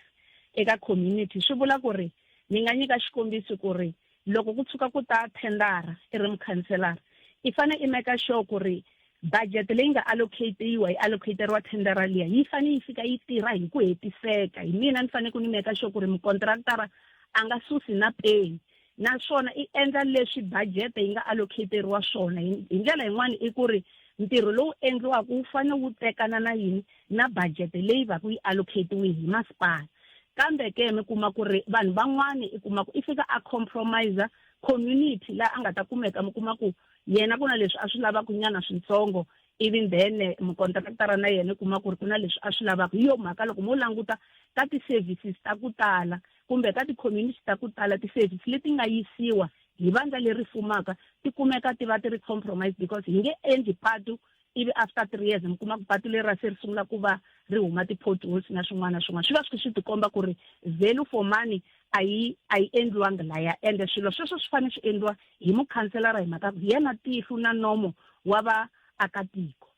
eka community, swi vula ku ri ni nga nyika xikombiso ku ri loko ku tshuka ku ta thendara i ri mukhanselara i fanele i make sure ku ri budget leyi nga allocatiwa yi allocateriwa thendara liya yi fanele yi fika yi tirha hi ku hetiseka. Hi mina ni fanele ku ni make sure ku ri mukontraktara a nga susi na pay, naswona i endla leswi budget yi nga allocateriwa swona. Hi ndlela yin'wana i ku ri ntirho lowu endliwaka wu fanele wu tekana na yini na budget leyi va ku yi allocatiwe hi masipala. Kambe ke mi kuma ku ri vanhu van'wana i kuma ku i fika a compromise community laha a nga ta kumeka mi kuma ku yena ku na leswi a swi lavaka nyana swintsongo, ivi then mukontraktara na yena kuma ku ri ku na leswi a swi lavaka. Hi yo mhaka loko mo languta ka ti-services ta ku tala kumbe ka ti-community ta ku tala, ti-service leti nga yisiwa hi vandla leri fumaka ti kumeka ti va ti ri compromise because hi nge endli patu ivi after 3 years mi kuma ku patu leri ra se ri sungula ku va ri huma ti-potholes na swin'wana na swin'wana. Swi va swi tikomba ku ri value for money a yi endliwanga laya, ende swilo sweswo swi fanele swi endliwa hi mukhanselara hi mhaka ku hi yena tihlo na nomo wa vaakatiko.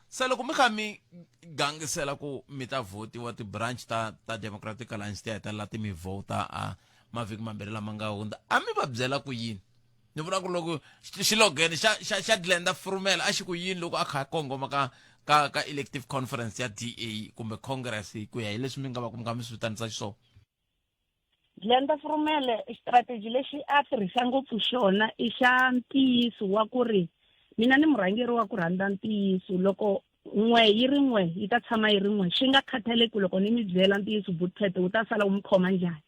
Se loko mi kha mi gangisela ku mi ta votiwa ti-branch ta Democratic Alliance ti hetelela ti mi vota a mavhiki mambirhi lama nga hundza, a mi va byela ku yini? Ni vula ku loko xilogene xa Glenda Furumela a xi ku yini loko a kha kongoma ka elective conference ya DA kumbe congress ku ya hi leswi mi nga va ku mi nga mi swi vitanisa xiswona? Glenda Frumele strategy lexi a tirhisa ngopfu xona i xa ntiyiso wa ku ri mina ni murhangeri wa ku rhandza ntiyiso loko n'we yi ri n'we yi ta tshama yi ri n'we swi nga khataleki loko ni mi byela ntiyiso Bootpet wu ta sala wu mi khoma njhani.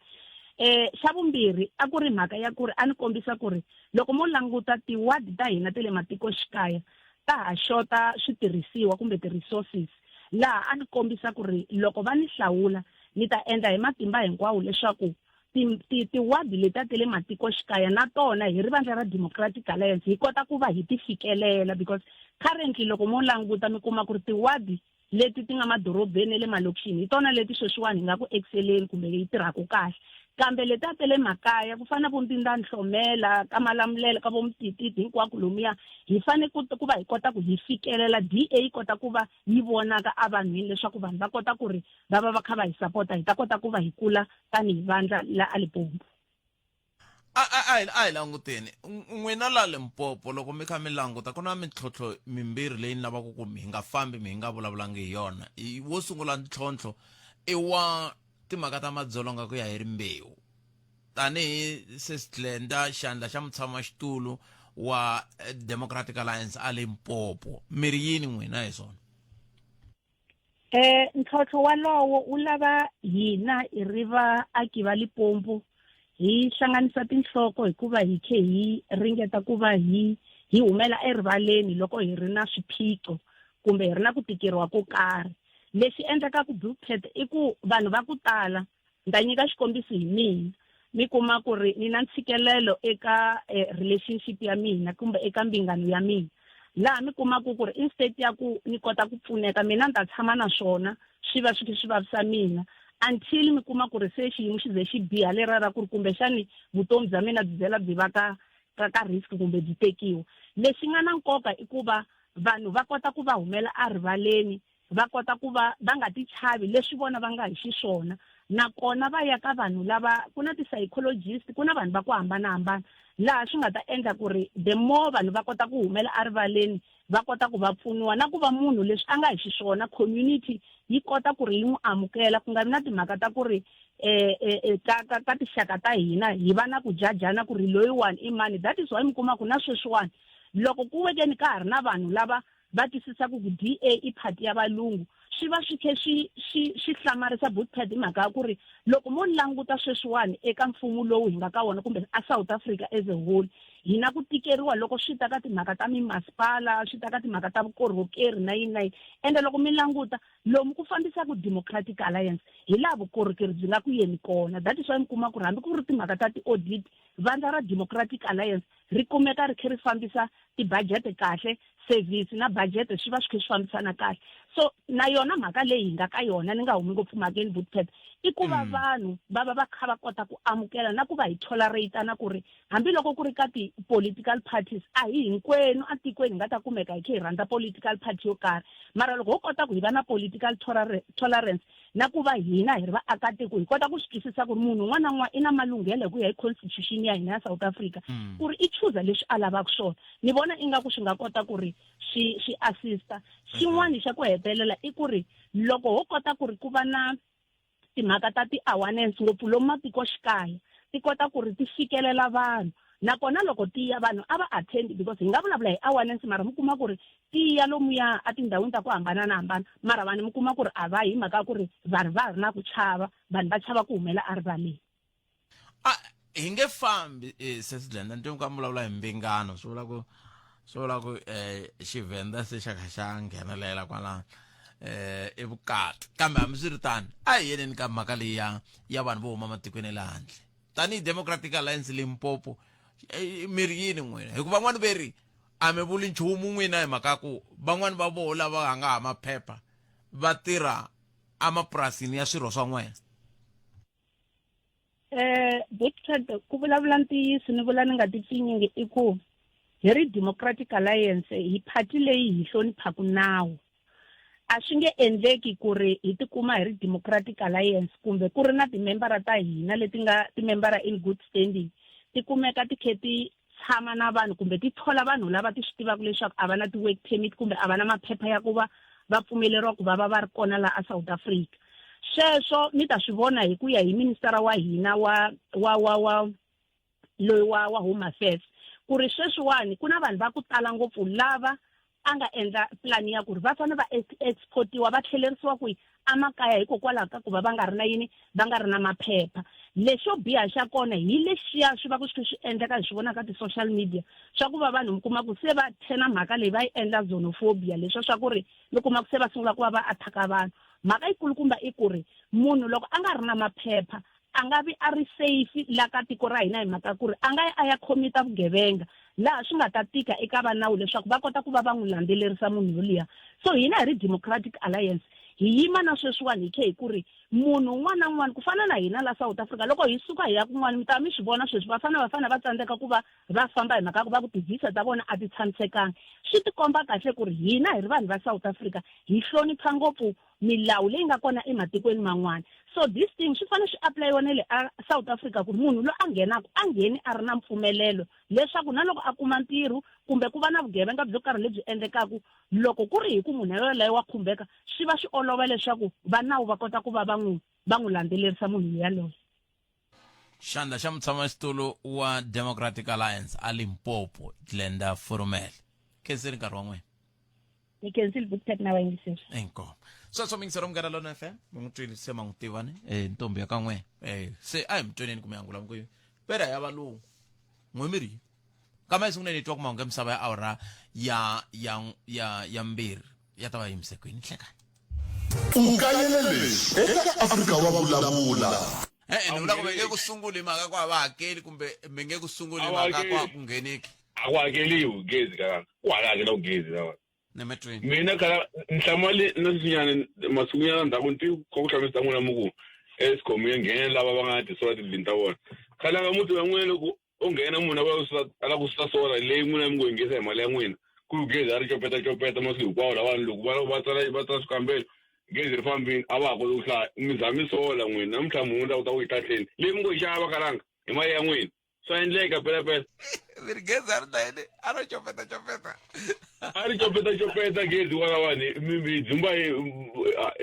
Xa vumbirhi a ku ri mhaka ya ku ri a ni kombisa ku ri loko mo languta tiwadi ta hina ta le matikoxikaya ta ha xota switirhisiwa kumbe ti-resources laha a ni kombisa ku ri loko va ni hlawula ni ta endla hi matimba hinkwawo leswaku tiwadi leta ta le matikoxikaya na tona hi ri vandla ra Democratic Alliance hi kota ku va hi ti fikelela because currently loko mo languta mi kuma ku ri tiwadi leti ti nga madorobeni le malokixini hi tona leti sweswiwani hi nga ku exceleni kumbe yi tirhaka kahle kambe leta ta le makaya ku fana vo Ntindani Hlomela ka Malamulele ka vo Mtititi hinkwako lomuya hi fane ku va hi kota ku hi fikelela DA yi kota ku va yi vonaka a vanhwini leswaku vanhu va kota ku ri va va kha va hi sapota hi ta kota ku va hi kula tanihi vandla la a Limpopo. A hi languteni n'wina la Limpopo loko mi kha mi languta ku na mintlhontlho mimbirhi leyi ni lavaka ku mi nga fambi mi nga vulavulangi hi yona. Wo sungula ntlhontlho i wa timhaka ta madzolonga ku ya hi rimbewu tanihi Sis Glenda xandla xa mutshamaxitulu wa Democratic Alliance a Limpopo mi ri yini n'wina hi swona? Ntlhontlho walowo wu lava hina hi ri vaaki va Limpopo hi hlanganisa tinhloko hikuva hi khe hi ringeta ku va hi humela erivaleni loko hi ri na swiphiqo kumbe hi ri na ku tikeriwa ko karhi. Lexi endlaka ku Bootpet i ku vanhu va ku tala nda nyika xikombiso hi mina mi kuma ku ri ni na ntshikelelo eka relationship ya mina kumbe eka mbingano ya mina laha mi kuma ku ri instead ya ku ni kota ku pfuneka mina nta tshama na swona swi va swi vavisa mina until mi kuma ku ri se xiyimo xi ze xi biha lera ra ku ri kumbexani vutomi bya mina byi vela byi va ka risk kumbe byi tekiwa. Lexi nga na nkoka i ku va vanhu va kota ku va humela erivaleni va kota ku va nga ti chavi leswi vona va nga hi xiswona nakona va ya ka vanhu lava ku na ti-psychologist ku na vanhu va ku hambanahambana laha swi nga ta endla ku ri the more vanhu va kota ku humela erivaleni va kota ku va pfuniwa na ku va munhu leswi a nga hi xiswona community yi kota ku ri yi n'wi amukela ku nga vi na timhaka ta ku ri ka tixaka ta hina hi va na ku jajana ku ri loyiwani i mani. That is why mi kuma ku na sweswiwani loko ku vekeni ka ha ri na vanhu lava va twisisa ku DA i phati ya valungu swi va swi khe swi hlamarisa Bootpet hi mhaka ya ku ri loko mo languta sweswiwani eka mfumo lowu hi nga ka wona kumbe a South Africa as a whole hi na ku tikeriwa loko swi ta ka timhaka ta mimasipala swi ta ka timhaka ta vukorhokeri na yini ende loko mi languta lomu ku fambisaka Democratic Alliance hi laha vukorhokeri byi nga ku yeni kona. That is why mi kuma ku hambi ku ri timhaka ta ti-audit vandla ra Democratic Alliance ri kumeka ri khe ri fambisa ti-budget kahle service na budget swi va swi khe swi fambisana kahle. So na yona mhaka leyi hi nga ka yona ni nga humi ngopfu mhakeni Bootpet i ku va vanhu va va kha va kota ku amukela na ku va hi tolerate na ku ri hambiloko ku ri ka ti-political parties a hi hinkwenu a tikweni hi nga ta kumeka hi khe hi rhandza political party yo karhi mara loko ho kota ku hi va na political tolerance na ku va hina hi ri vaakatiko hi kota ku swi twisisa ku ri munhu un'wana na un'wana i na malunghelo hi ku ya hi constitution ya hina ya South Africa ku ri i chuza leswi a lavaka swona. Ni vona ingaku swi nga kota ku ri swi assista. Xin'wana xa ku hetelela i ku ri loko ho kota ku ri ku va na timhaka ta ti-awareness ngopfu lomu matikoxikaya ti kota ku ri ti fikelela vanhu nakona loko ti ya vanhu a va attend because hi nga vulavula hi awareness mara mi kuma ku ri ti ya lomuya a tindhawini ta ku hambanahambana mara vanhu mi kuma ku ri a va hi mhaka ku ri vanhu va ri na ku chava vanhu va chava ku humela erivaleni. Hi nge fambi Sis Glenda nti mi ka vulavula hi mbingano swi vula ku Xivenda se xa kha xa nghenelela kwala evukati kambe hambi swi ri tani a hi yeneni ka mhaka leyi ya vanhu vo huma matikweni le handle tanihi Democratic Alliance Limpopo mi ri yini n'wina hikuva van'wani ve ri a mi vuli nchumu n'wina hi mhaka ku van'wani va voho lava nga ha maphepha va tirha emapurasini ya swirho swa n'wina. Bootpet ku vulavula ntiyiso ni vula ni nga ti pfinyingi i ku hi ri Democratic Alliance hi phati leyi hi hloniphaku nawu a swi nge endleki ku ri hi tikuma hi ri Democratic Alliance kumbe ku ri na timembara ta hina leti nga timembara in good standing ti kumeka ti khe ti tshama na vanhu kumbe ti thola vanhu lava ti swi tivaka leswaku a va na ti-work permit kumbe a va na maphepha ya ku va va pfumeleriwa ku va ri kona laha a South Africa sweswo mi ta swi vona hi ku ya hi ministera wa hina wa loyi wa home affairs ku ri sweswiwani ku na vanhu va ku tala ngopfu lava a nga endla plani ya ku ri va fanele va exportiwa va tlhelerisiwa kwihi amakaya hikokwalaho ka ku va nga ri na yini va nga ri na maphepha. Lexo biha xa kona hi lexiya swi va ku swi endleka hi swi vona ka ti-social media swa ku va vanhu mi kuma ku se va tshena mhaka leyi va yi endla xenophobia leswiya swa ku ri mi kuma ku se va sungula ku va va athaka vanhu. Mhaka yikulukumba i ku ri munhu loko a nga ri na maphepha a nga vi a ri safe la ka tiko ra hina hi mhaka ku ri a nga a ya khomita vugevenga laha swi nga ta tika eka va nawu leswaku va kota ku va n'wi landzelerisa munhu yoliya. So hina hi ri Democratic Alliance hi yima na sweswiwani hi khe hi ku ri munhu un'wana na un'wana ku fana na hina la South Africa loko hi suka hi ya kun'wana mi ta mi swi vona sweswi va tsandzeka ku va famba hi mhaka ku va ku tivisa ta vona a ti tshamisekanga. Swi tikomba kahle ku ri hina hi ri vanhu va South Africa hi hlonipha ngopfu milawu leyi nga kona ematikweni man'wana. So this thing swi fanele swi aplayiwa na le South Africa ku munhu loyi a nghenaka a ngheni a ri na mpfumelelo leswaku na loko a kuma ntirho kumbe ku va na vugevenga byo karhi lebyi endlekaka loko ku ri hi ku munhu yoloye wa khumbeka swi va swi olova leswaku va nawu va kota ku va va n'wi landzelerisa munhu yaloye. Xandla xa mutshamaxitulu wa Democratic Alliance a Limpopo Glenda Furumela kensini nkarhi wa n'wina. Ni kensile Bookpet na vayingiseri. Inkomo. So mingisero mgara lona FM mungutwini sema ngutivane ntombi ya ka n'we se a hi mtweneni kumbe angula mkuyo pera ya valungu n'wemiri kama isunguleni twa kuma ngemsava ya awra ya mbirhi ya ta va yimisekweni hlekani ukayelele eka Afrika wa vulavula ni vula ku me nge ku sunguli mhaka kwa vahakeli kumbe me nge ku sunguli mhaka kwa ku ngheneki a ku hakeliwi gezi ka ku hakela ku gezi lawa mina kala nhlamali na swinyana masukunyana ndhaku nti ko ku hlamisa n'wina muku Eskom yi nghena lava va nga tisola tindlini ta vona khala nga muti wa n'wina loko o nghena munhu ala ku susa sola leyi n'wina mi ngo yingisa hi mali ya n'wina ku gezi a ri copeta masiku hinkwawo lavana loko va tsala swikambelo gezi ri fambini a va ha koti ku hlaya mi za mi sola n'wina namuntlha munhu ta ku ta ku yi tahleni leyi mi ngo yi xava kalanga hi mali ya n'wina swa endleka phela viri gezi a ri ta yini a ro copeta a ri copeta gezi walawani mi dzumba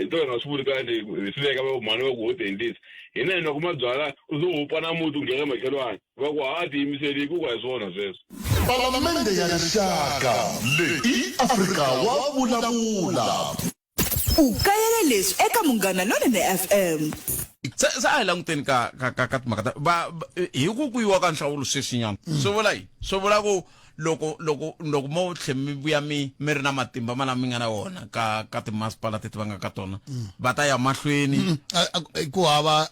to hi nga swi vuli kahle hi swi veka mhani va ku ho tendisi hina hina kuma byala u zo hupa na muti u nghena makhelwani va ku ha ti yimiseli ku hi swona sweswo Palamende ya rixaka leyi Afrika wa vulavula ukayele leswi eka Munghana Lonene FM. Sa a hi languteni ka timhaka ta hi ku kuyiwa ka nhlawulo sweswinyana swi vula yini swi vula ku loko mo tlhe mi vuya mi ri na matimba malama mi nga na wona ka timasipala teti va nga ka tona va ta ya mahlweni ku hava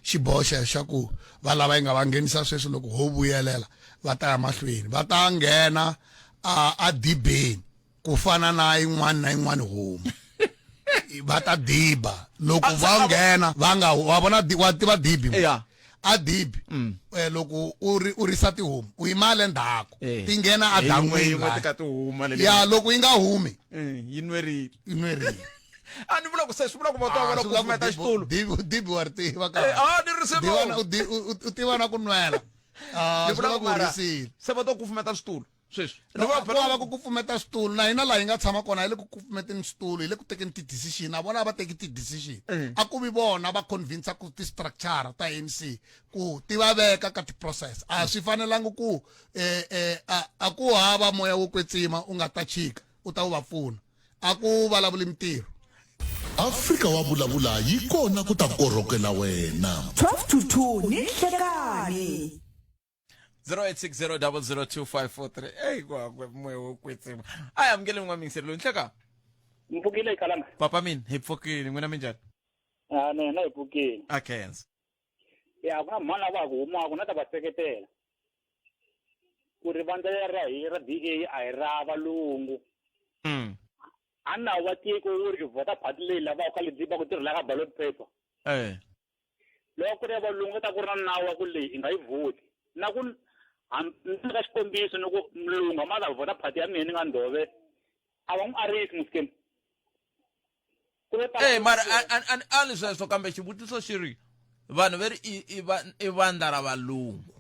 xiboho xa ku va lava yi nga va nghenisa sweswi loko ho vuyelela va ta ya mahlweni va ta nghena a dibeni ku fana na yin'wana na yin'wana homu va ta diba loko va nghena va nga wa vona wa tiva dibi a dibi loko u risa tihomu u yima le ndzhaku ti nghena a dan'wini ya loko yi nga humi yi nwerile a ni vula ku se swi vula ku va twa vona ku kufumeta xitulu dibi wa ri tiva u tiva na ku nwela ni vula ku risile se va to kufumeta switulu sweswi lava ku kufumeta switulu na hina laha hi nga tshama kona hi le ku kufumeteni switulu hi le ku tekeni ti-decision a vona a va teki ti-decision a ku vi vona va convince ku ti-structure ta ANC ku ti va veka ka ti-process a swi fanelangi ku a ku hava moya wo kwetsima u nga ta chika u ta wu va pfuna a ku vulavuli mintirho Afrika wa vulavula yi kona ku ta korhokela wena 12 to 2 ni hlekani 0860002543 hey kwakwe moya wo kwetsima aya mngele n'wamingiseri lo nhleka mpfukile kalanga papa mina hi pfukile n'wina minjhani na hi pfukile akhenza ya ku na mhani lava ku humaka na ta va seketela ku ri vandla ra hi ra DA a hi ra valungu a nawu wa tiko wu ri vhota phati leyi lavaka ka ledziba ku tirhela ka ballot paper loko ku ri valungu ta ku ri na nawu wa ku leyi i nga yi vhoti na ku ka xikombiso loko mulungu a ma ta vhota phati ya mina ni nga ndove a va n'wi arisi musikemi mara a ni sweswo kambe xivutiso xi ri vanhu ve ri i vandla ra valungu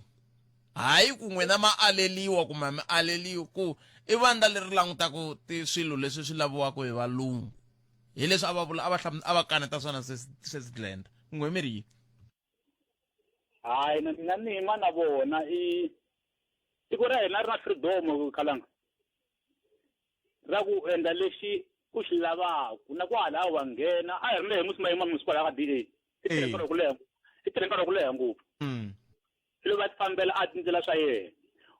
hayi ku n'wina ma aleliwa kumbe mi aleliwa ku i vandla leri langutaku swilo leswi swi laviwaka hi valungu hi leswi ava kaneta swona President ngwemeri hayi mina nima na vona tiko ra hina ri na freedom Khalanga ra ku endla lexi u xi lavaka na ku hala wa nghena a hi ri lehe musimama municipal aka DA itirheka ku leha ngopfu lo va fambela a tindlela swa yena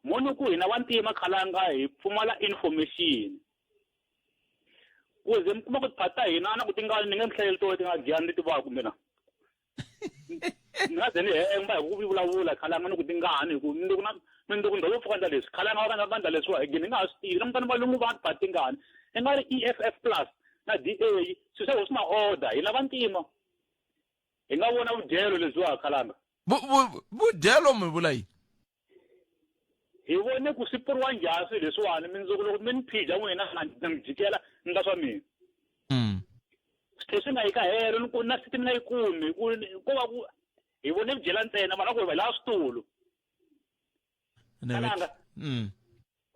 munhu ku hina wa ntima Khalanga hi pfumala information kuze mkuma ku phata hina na ku tingana ni nge mhlayeli to tinga gyani leti va kumbe na ngazeni engba ku vulavula Khalanga ni ku tingana ku nduku ndo pfukanda leswi Khalanga wa kana vandla leswi wa egini nga swi na mutana valungu va phata tingana engari EFF plus na DA swi swa order hina vantima hi nga vona vudyelo leswiwa Khalanga vudyelo mi vula yini hi vone ku sipuriwa njhani leswiwani mindzuku loko mi ni phija n'wina na mi jikela ni ka swa mina swi nga yi ka helo ni ku na siti mi nga yi kumi ko va ku hi vone vudyela ntsena vana ku ri va lava switulu Khalanga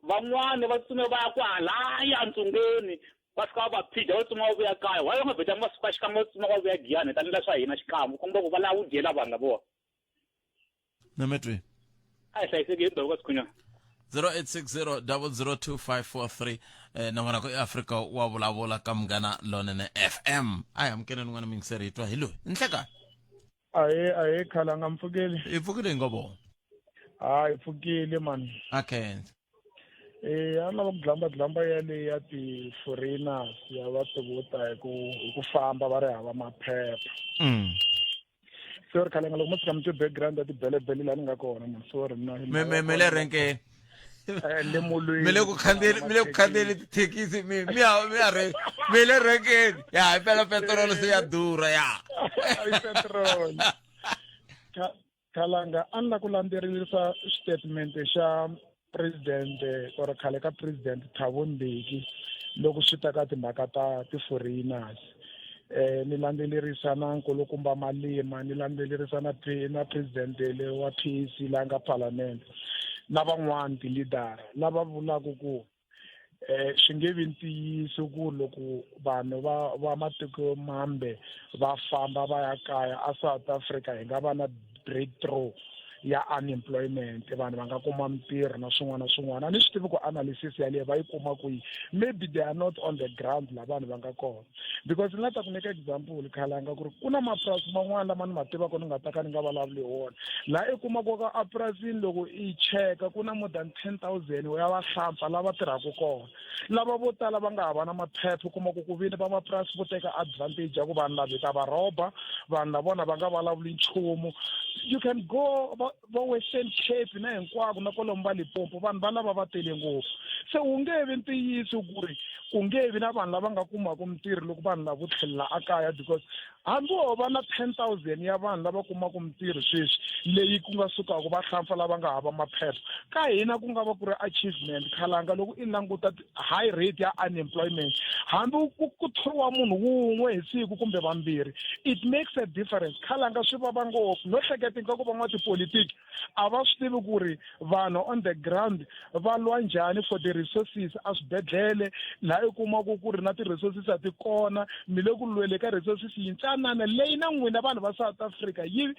van'wani va tsume va ya ku halaya ntsungeni va fika va phija va tsuma va vuya kaya why va nga vheta va fika xikan'we va tsuma va vuya giyani tanila swa hina xikan'we komba ku va lava ku dyela vanhu lavowa Nametwe a hi hlayisekile ndhawu ka sikhunyana 0860002543 na vona ku Africa wa vulavula ka Munghana Lonene FM ai amkene n'wana mingiseri hitwa hi loyi nhleka aye Khalanga mfukile ipfukile ngobo ipfukile man okay ana va dlamba yale ya ti foreigners ya va tivota hi ku famba va ri hava maphepha sorry Khalanga loko mo tsaka mute background ya ti bele la ni nga kona man sorry mina mele renke le molweni mele ku khandeli tithekisi mi le renke ya phela petrol se ya dura ya petrol Khalanga anla ku landzelerisa statement xa president or khale ka president Thabo Mbeki loko swi ta ka timhaka ta ti-foreigners ni landzelerisa na nkulukumba Malema ni landzelerisa na president le wa PAC la nga parliament na van'wani ti-leader lava vulaka ku swi nge vi ntiyiso ku loko vanhu va matiko mambe va famba va ya kaya a South Africa hi nga va na breakthrough ya unemployment vanhu va nga kuma mintirho na swin'wana a ni swi tivi ku analysis yaleyo va yi kuma kwihi maybe they are not on the ground la vanhu va nga kona because ni nga ta ku nyika example Khalanga ku ri ku na mapurasi man'wana lama ni ma tivaka ni nga ta ka ni nga vulavuli hi wona laha i kumaka ka apurasini loko i cheka ku na more than 10,000 ya vahlampfa lava tirhaka kona lava vo tala va nga hava na maphepha kuma ku vini va mapurasi vo teka advantage ya ku vanhu lava ta va roba vanhu lavona va nga vulavuli nchumu you can go va Western Cape na hinkwako na kwalomu va Limpopo vanhu va lava va tele ngopfu se u nge vi ntiyiso ku ri ku nge vi na vanhu lava nga kumaka mintirho loko vanhu lava vo tlhelela akaya because hambi wo va na 10,000 ya vanhu lava kumaka mintirho sweswi leyi ku nga sukaka vahlampfa lava nga hava maphepha ka hina ku nga va ku ri achievement Khalanga loko i languta high rate ya unemployment hambi ku thoriwa munhu wun'we hi siku kumbe vambirhi it makes a difference Khalanga swi vava ngopfu no hleketa nga ku van'wa tipolitiki a va swi tivi ku ri vanhu on the ground va lwa njhani for the resources a swibedhlele laha i kumaka ku ri na ti-resources a ti kona mi le ku lwele ka resources yintsanana leyi na n'wina vanhu va South Africa yo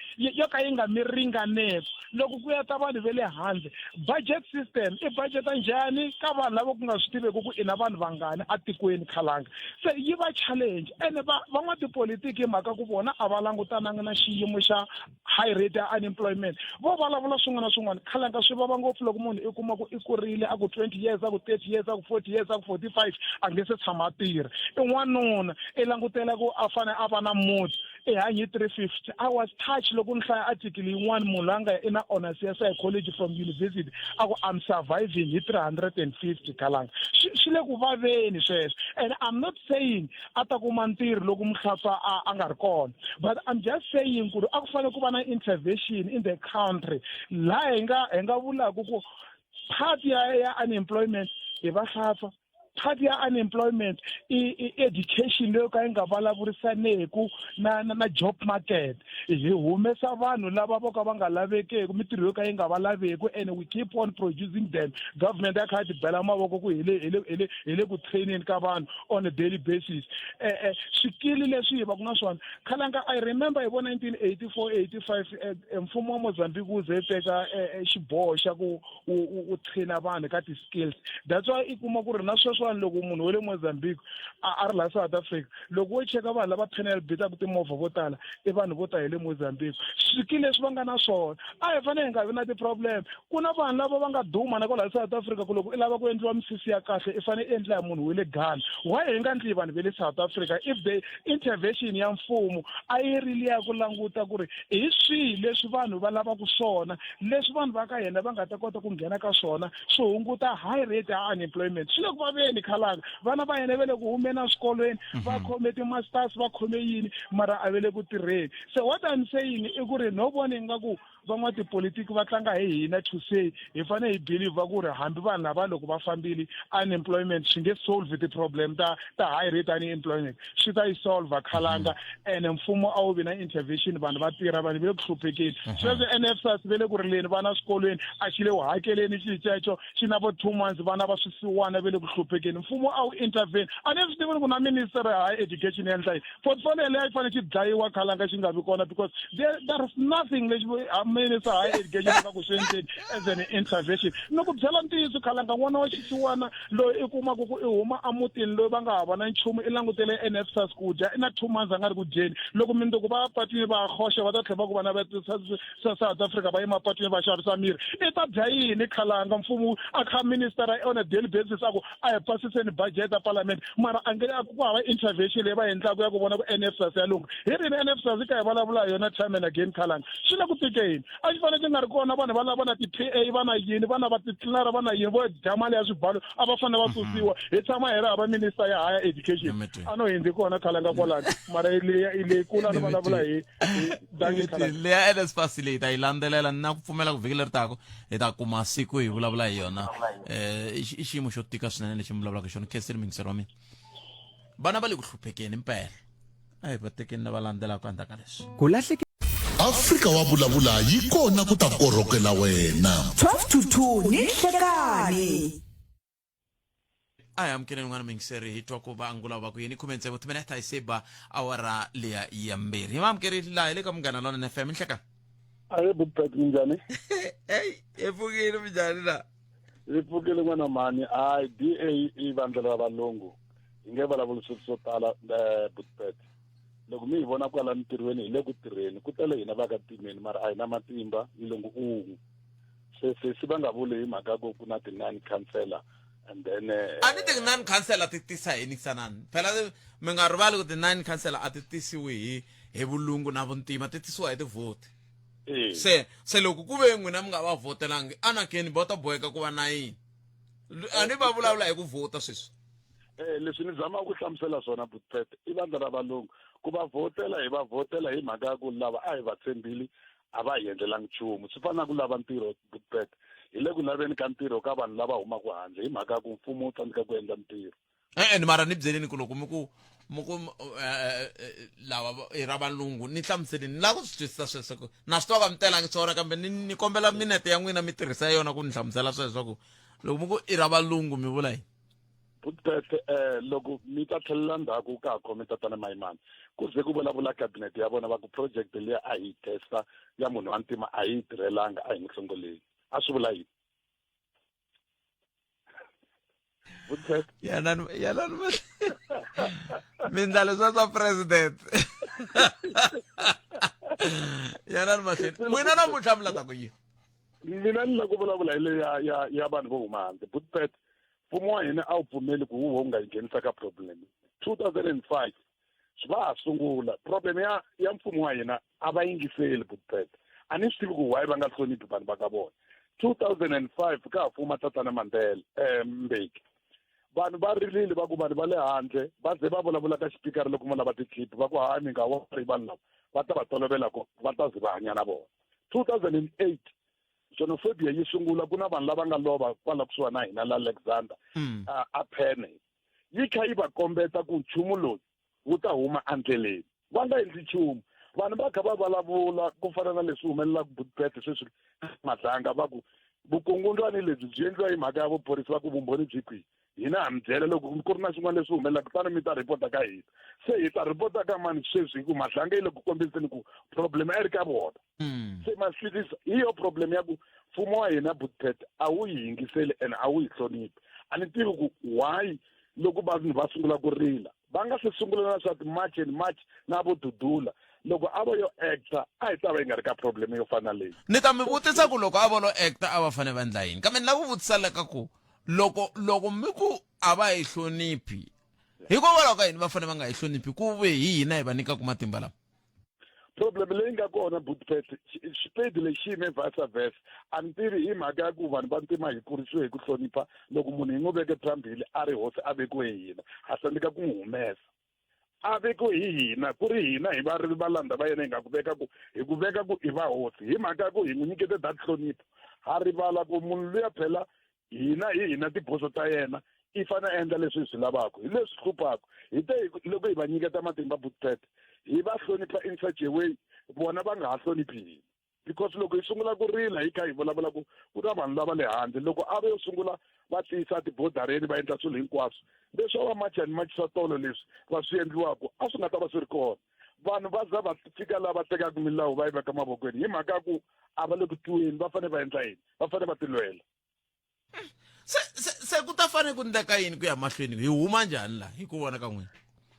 ka yi nga mi ringaneki loko ku ya ta vanhu ve le handle budget system i budgeta njhani ka vanhu lava ku nga swi tiveki ku i na vanhu vangani a tikweni Khalanga se yi va challenge ene van'watipolitiki hi mhaka ku vona a va langutananga na xiyimo xa high rate ya unemployment vo vulavula swin'wana na swin'wana Khalanga swi vava ngopfu loko munhu i kuma ku i kurile a ku 20 years a ku 30 years a ku 40 years a ku 45 a nge se tshama a tirha i n'wanuna i langutela ku a fane a va na muti i hanyi 350 I was touched loko ni hlaya article yin'wana munhu la nga i na honors ya psychology from university a ku I'm surviving hi 350 Khalanga swi le ku vaveni sweswo and I'm not saying a ta kuma ntirho loko muhlapfa a nga ri kona but I'm just saying ku ri a ku fanele ku va na intervention in the country laha hi nga vulaka ku part ya unemployment hi vahlapfa part ya unemployment i education leyo ka yi nga vulavurisaneku na job market hi humesa vanhu lava vo ka va nga lavekeki mitirho yo ka yi nga va laveku and we keep on producing them government ya kha ti bela mavoko ku hi le ku training ka vanhu on a daily basis swikili leswi hi va ku na swona khalanga I remember hi vo 1984-85 mfumo wa Mozambique wu ze teka xiboho xa ku u traina vanhu ka ti-skills that's why i kuma ku ri na sweswiwani loko munhu wa le Mozambique a ri la South Africa loko wo cheka vanhu lava panel bitaku timovha vo tala i vanhu vo ta hi le Mozambique swikili leswi va nga na swona a hi fanele hi nga vi na ti-problem ku na vanhu lava va nga duma na kwala South Africa ku loko i lava ku endliwa misisi ya kahle i fanele endla hi munhu wa le Ghana why hi nga ndli vanhu va le South Africa if the intervention ya mfumo a yi ri liya ku languta ku ri hi swihi leswi vanhu va lavaka swona leswi vanhu va ka hina va nga ta kota ku nghena ka swona swi hunguta high rate ya unemployment swi le ku vaveni khalanga vana va hina va le ku humeni eswikolweni va khome ti-masters va khome yini mara a va le ku tirheni so what I'm saying i ku ri no vona ingaku van'watipolitiki va tlanga hi hina to say hi fanele hi believe ku ri hambi vanhu lava loko va fambile unemployment swi nge solve ti-problem ta high rate unemployment swi ta yi solve khalanga and mfumo a wu vi na intervention vanhu va tirha vanhu va le ku hluphekeni sweswo NSFAS va le ku rileni vana swikolweni a xi le ku hakeleni xiceco xi na vo 2 months vana va swisiwana va le ku hluphekeni mfumo a wu intervene a ni swi tivi ku na minister high education ya endla yini portfolio leyi a yi fanele xi dlayiwa khalanga xi nga vi kona because there is nothing lexi minister high education ka ku swi as an intervention no ku byela ntiyiso khalanga n'wana wa xisiwana loyi i kuma ku i huma amutini loyi va nga hava na nchumu i langutele NSFAS ku dya i na 2 months a nga ri ku dyeni loko mindzuku va patwini va hoxa va ta tlhela va ku vana va South Africa va yima patwini va xavisa miri i ta dya yini khalanga mfumo a kha minister on a daily basis a ku a hi pasiseni budget ya parliament mara a nge ku hava intervention leyi va endlaku ya ku vona ku NSFAS ya lunga hi rini NSFAS ka hi vulavula yona time and again khalanga swi le ku tikeni a xi fanele nga ri kona vanhu va lava na ti-PA va na yini vana va titlinara va na yini vo dya mali ya swibalo a va fanele va susiwa hi tshama hi ri hava minister ya higher education a no hundzi kona khalanga kwalani mara leyi kula ni vulavula hi dangi khalanga leya NSFAS leyi ta yi landzelela na ku pfumela ku vhiki leri tako hi ta kuma siku hi vulavula hi yona i xiyimo xo tika swinene lexi mi vulavulaka xona Khensile mingisero wa mina vana va le ku hluphekeni mpela a hi va tekeni lava landzelaka endzhaku ka leswi Afrika wa vulavula yi kona ku ta korhokela wena 12 to 2 ni nhlekani a hi amukeleni n'wana mingiseri hi twa ku va angula va ku yini 17 minutes hi seba awara leya ya mbirhi hi maamukeri laha le ka Munghana Lonene FM nhlekani aye bupet njani hey efukile minjhani la ifukile n'wana mani hayi DA i vandla ra valungu hi nge vulavulisi swo tala bupet loko mi hi vona kwala mintirhweni hi le ku tirheni ku tele hina va ka timeni mara a hi na matimba milungu un'we se va nga vuli hi mhaka ku na ti-9 councillor and then a ni ti-9 councillor ti tisa yini sanani phela mi nga rivali ku ti-9 councillor a ti tisiwi hi vulungu na vuntima ti tisiwa hi tivhoti se loko ku ve n'wina mi nga va votelangi anakeni va ta boheka ku va na yini a ni va vulavula hi ku vhota sweswi leswi ni zama ku hlamusela swona butpet i vandla ra valungu ku va vhotela hi mhaka ku lava a hi va tshembili a va hi endlelangi nchumu swi fana ku lava ntirho butpet hi le ku laveni ka ntirho ka vanhu lava humaka handle hi mhaka ku mfumo wu tsandzeka ku endla ntirho ni mara ni byeleni ku loko mi ku lava i ra valungu ni hlamuseleni la ku swi twisisa sweswo na swi twa ka mi telangi swona kambe ni kombela minete ya n'wina mi tirhisa yona ku ni hlamusela sweswo ku loko mi ku i ra valungu mi vula yini butpet loko mi ta tlhelela ndzhaku ka ha khome tatana Mayimani ku ze ku vulavula cabinet ya vona va ku project leyi a hi testa ya munhu wa ntima a hi tirhelanga a hi n'wi hlongoleli a swi vula yini butpet mindlalo swa president yanani mahlweni n'wina namuntlha mi lata ku yini mina ni la ku vulavula hi leyi ya vanhu vo huma handle butpet mfumo wa hina a wu pfumeli ku wu nga yi nghenisa ka problem 2005 swi va ha sungula problem ya mfumo wa hina a va yingiseli butpet a ni swi tivi ku why va nga hloniphi vanhu va ka vona 2005 ka ha fuma tatana Mandela Mbeki vanhu va rilile va ku vanhu va le handle va ze va vulavula ka xipikara loko mo lava tikhipi va ku hayi mi nga wari vanhu lava va ta va tolovela ku va ta zi va hanya na vona 2008 xenophobia yi sungula ku na vanhu lava nga lova kwala kusuwa na hina la Alexander a Phene yi kha yi va kombeta ku nchumu lowu wu ta huma endleleni va nga endli nchumu vanhu va kha va vulavula ku fana na leswi humelelaka Buddpet sweswi Madlanga va ku vukungundzwani lebyi byi endliwa hi mhaka ya vuphorisa va ku vumbhoni byi kwihi hina ha mi byela loko ku ri na swin'wana leswi humelelaka tani mi ta ripota ka hina se hi ta ripota ka mani sweswi hi ku Madlanga yi le ku kombiseni ku problem a yi ri ka vona se maswitisa hi yo problem ya ku mfumo wa hina Buddpet a wu yi yingiseli and a wu yi hloniphi a ni tivi ku why loko vanhu va sungula ku rila va nga se sungula na swa ti-march and march na vo Dudula loko a va yo acta a hi ta va yi nga ri ka problem yo fana leyi ni ta mi vutisa ku loko a va lo acta a va fane va endla yini kambe ni lava ku vutisa leka ku loko mi ku a va hi hloniphi hikokwalaho ka yini va fane va nga hi hloniphi ku ve hi hina hi va nyikaku matimba lama problem leyi nga kona Buddpet xipedi lexi yime vice versa a ni tivi hi mhaka ya ku vanhu va ntima hi kurisiwe hi ku hlonipha loko munhu hi n'wi veke phambili a ri hosi a vekiwe hi hina ha tsandzeka ku n'wi humesa a vekiwe hi hina ku ri hina hi valanda va yena hi nga ku veka ku hi ku veka ku i va hosi hi mhaka ya ku hi n'wi nyikete that hlonipho ha rivala ku munhu luya phela hina tiboso ta yena i fane endla leswi hi swi lavaka hi leswi hluphaka hi te loko hi va nyiketa matimba Buddpet hi va hlonipha in such a way vona va nga ha hloniphi because loko hi sungula ku rila hi kha hi vulavula ku na vanhu lava le handle loko a va yo sungula va tiyisa tibodareni va endla swilo hinkwaswo leswi va machani machisa tolo leswi va swi endliwaka a swi nga ta va swi ri kona vanhu va za va fika lava tekaka milawu va yi veka mavokweni hi mhaka ku a va le ku tweni va fanele va endla yini va fanele va tilwela se ku ta fane ku ndleka yini ku ya mahlweni hi huma njhani laha hi ku vona ka n'wina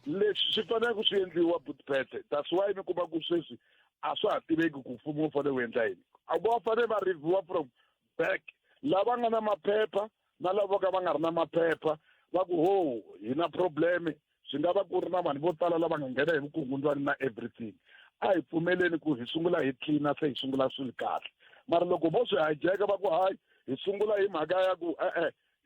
leswi swi fanele ku swi endliwa Buddpet that's why mi kuma ku sweswi a swa ha tiveki ku mfumo wu fanele wu endla yini a va fanele va review from back lava nga na maphepha na lava ka va nga ri na maphepha va ku ho hi na probleme swi nga va ku ri na vanhu vo tala lava nga nghena hi vukungundzwani na everything a hi pfumeleni ku hi sungula hi cleana se hi sungula swilo kahle mara loko vo swi hijeka va ku hayi hi sungula hi mhaka ya ku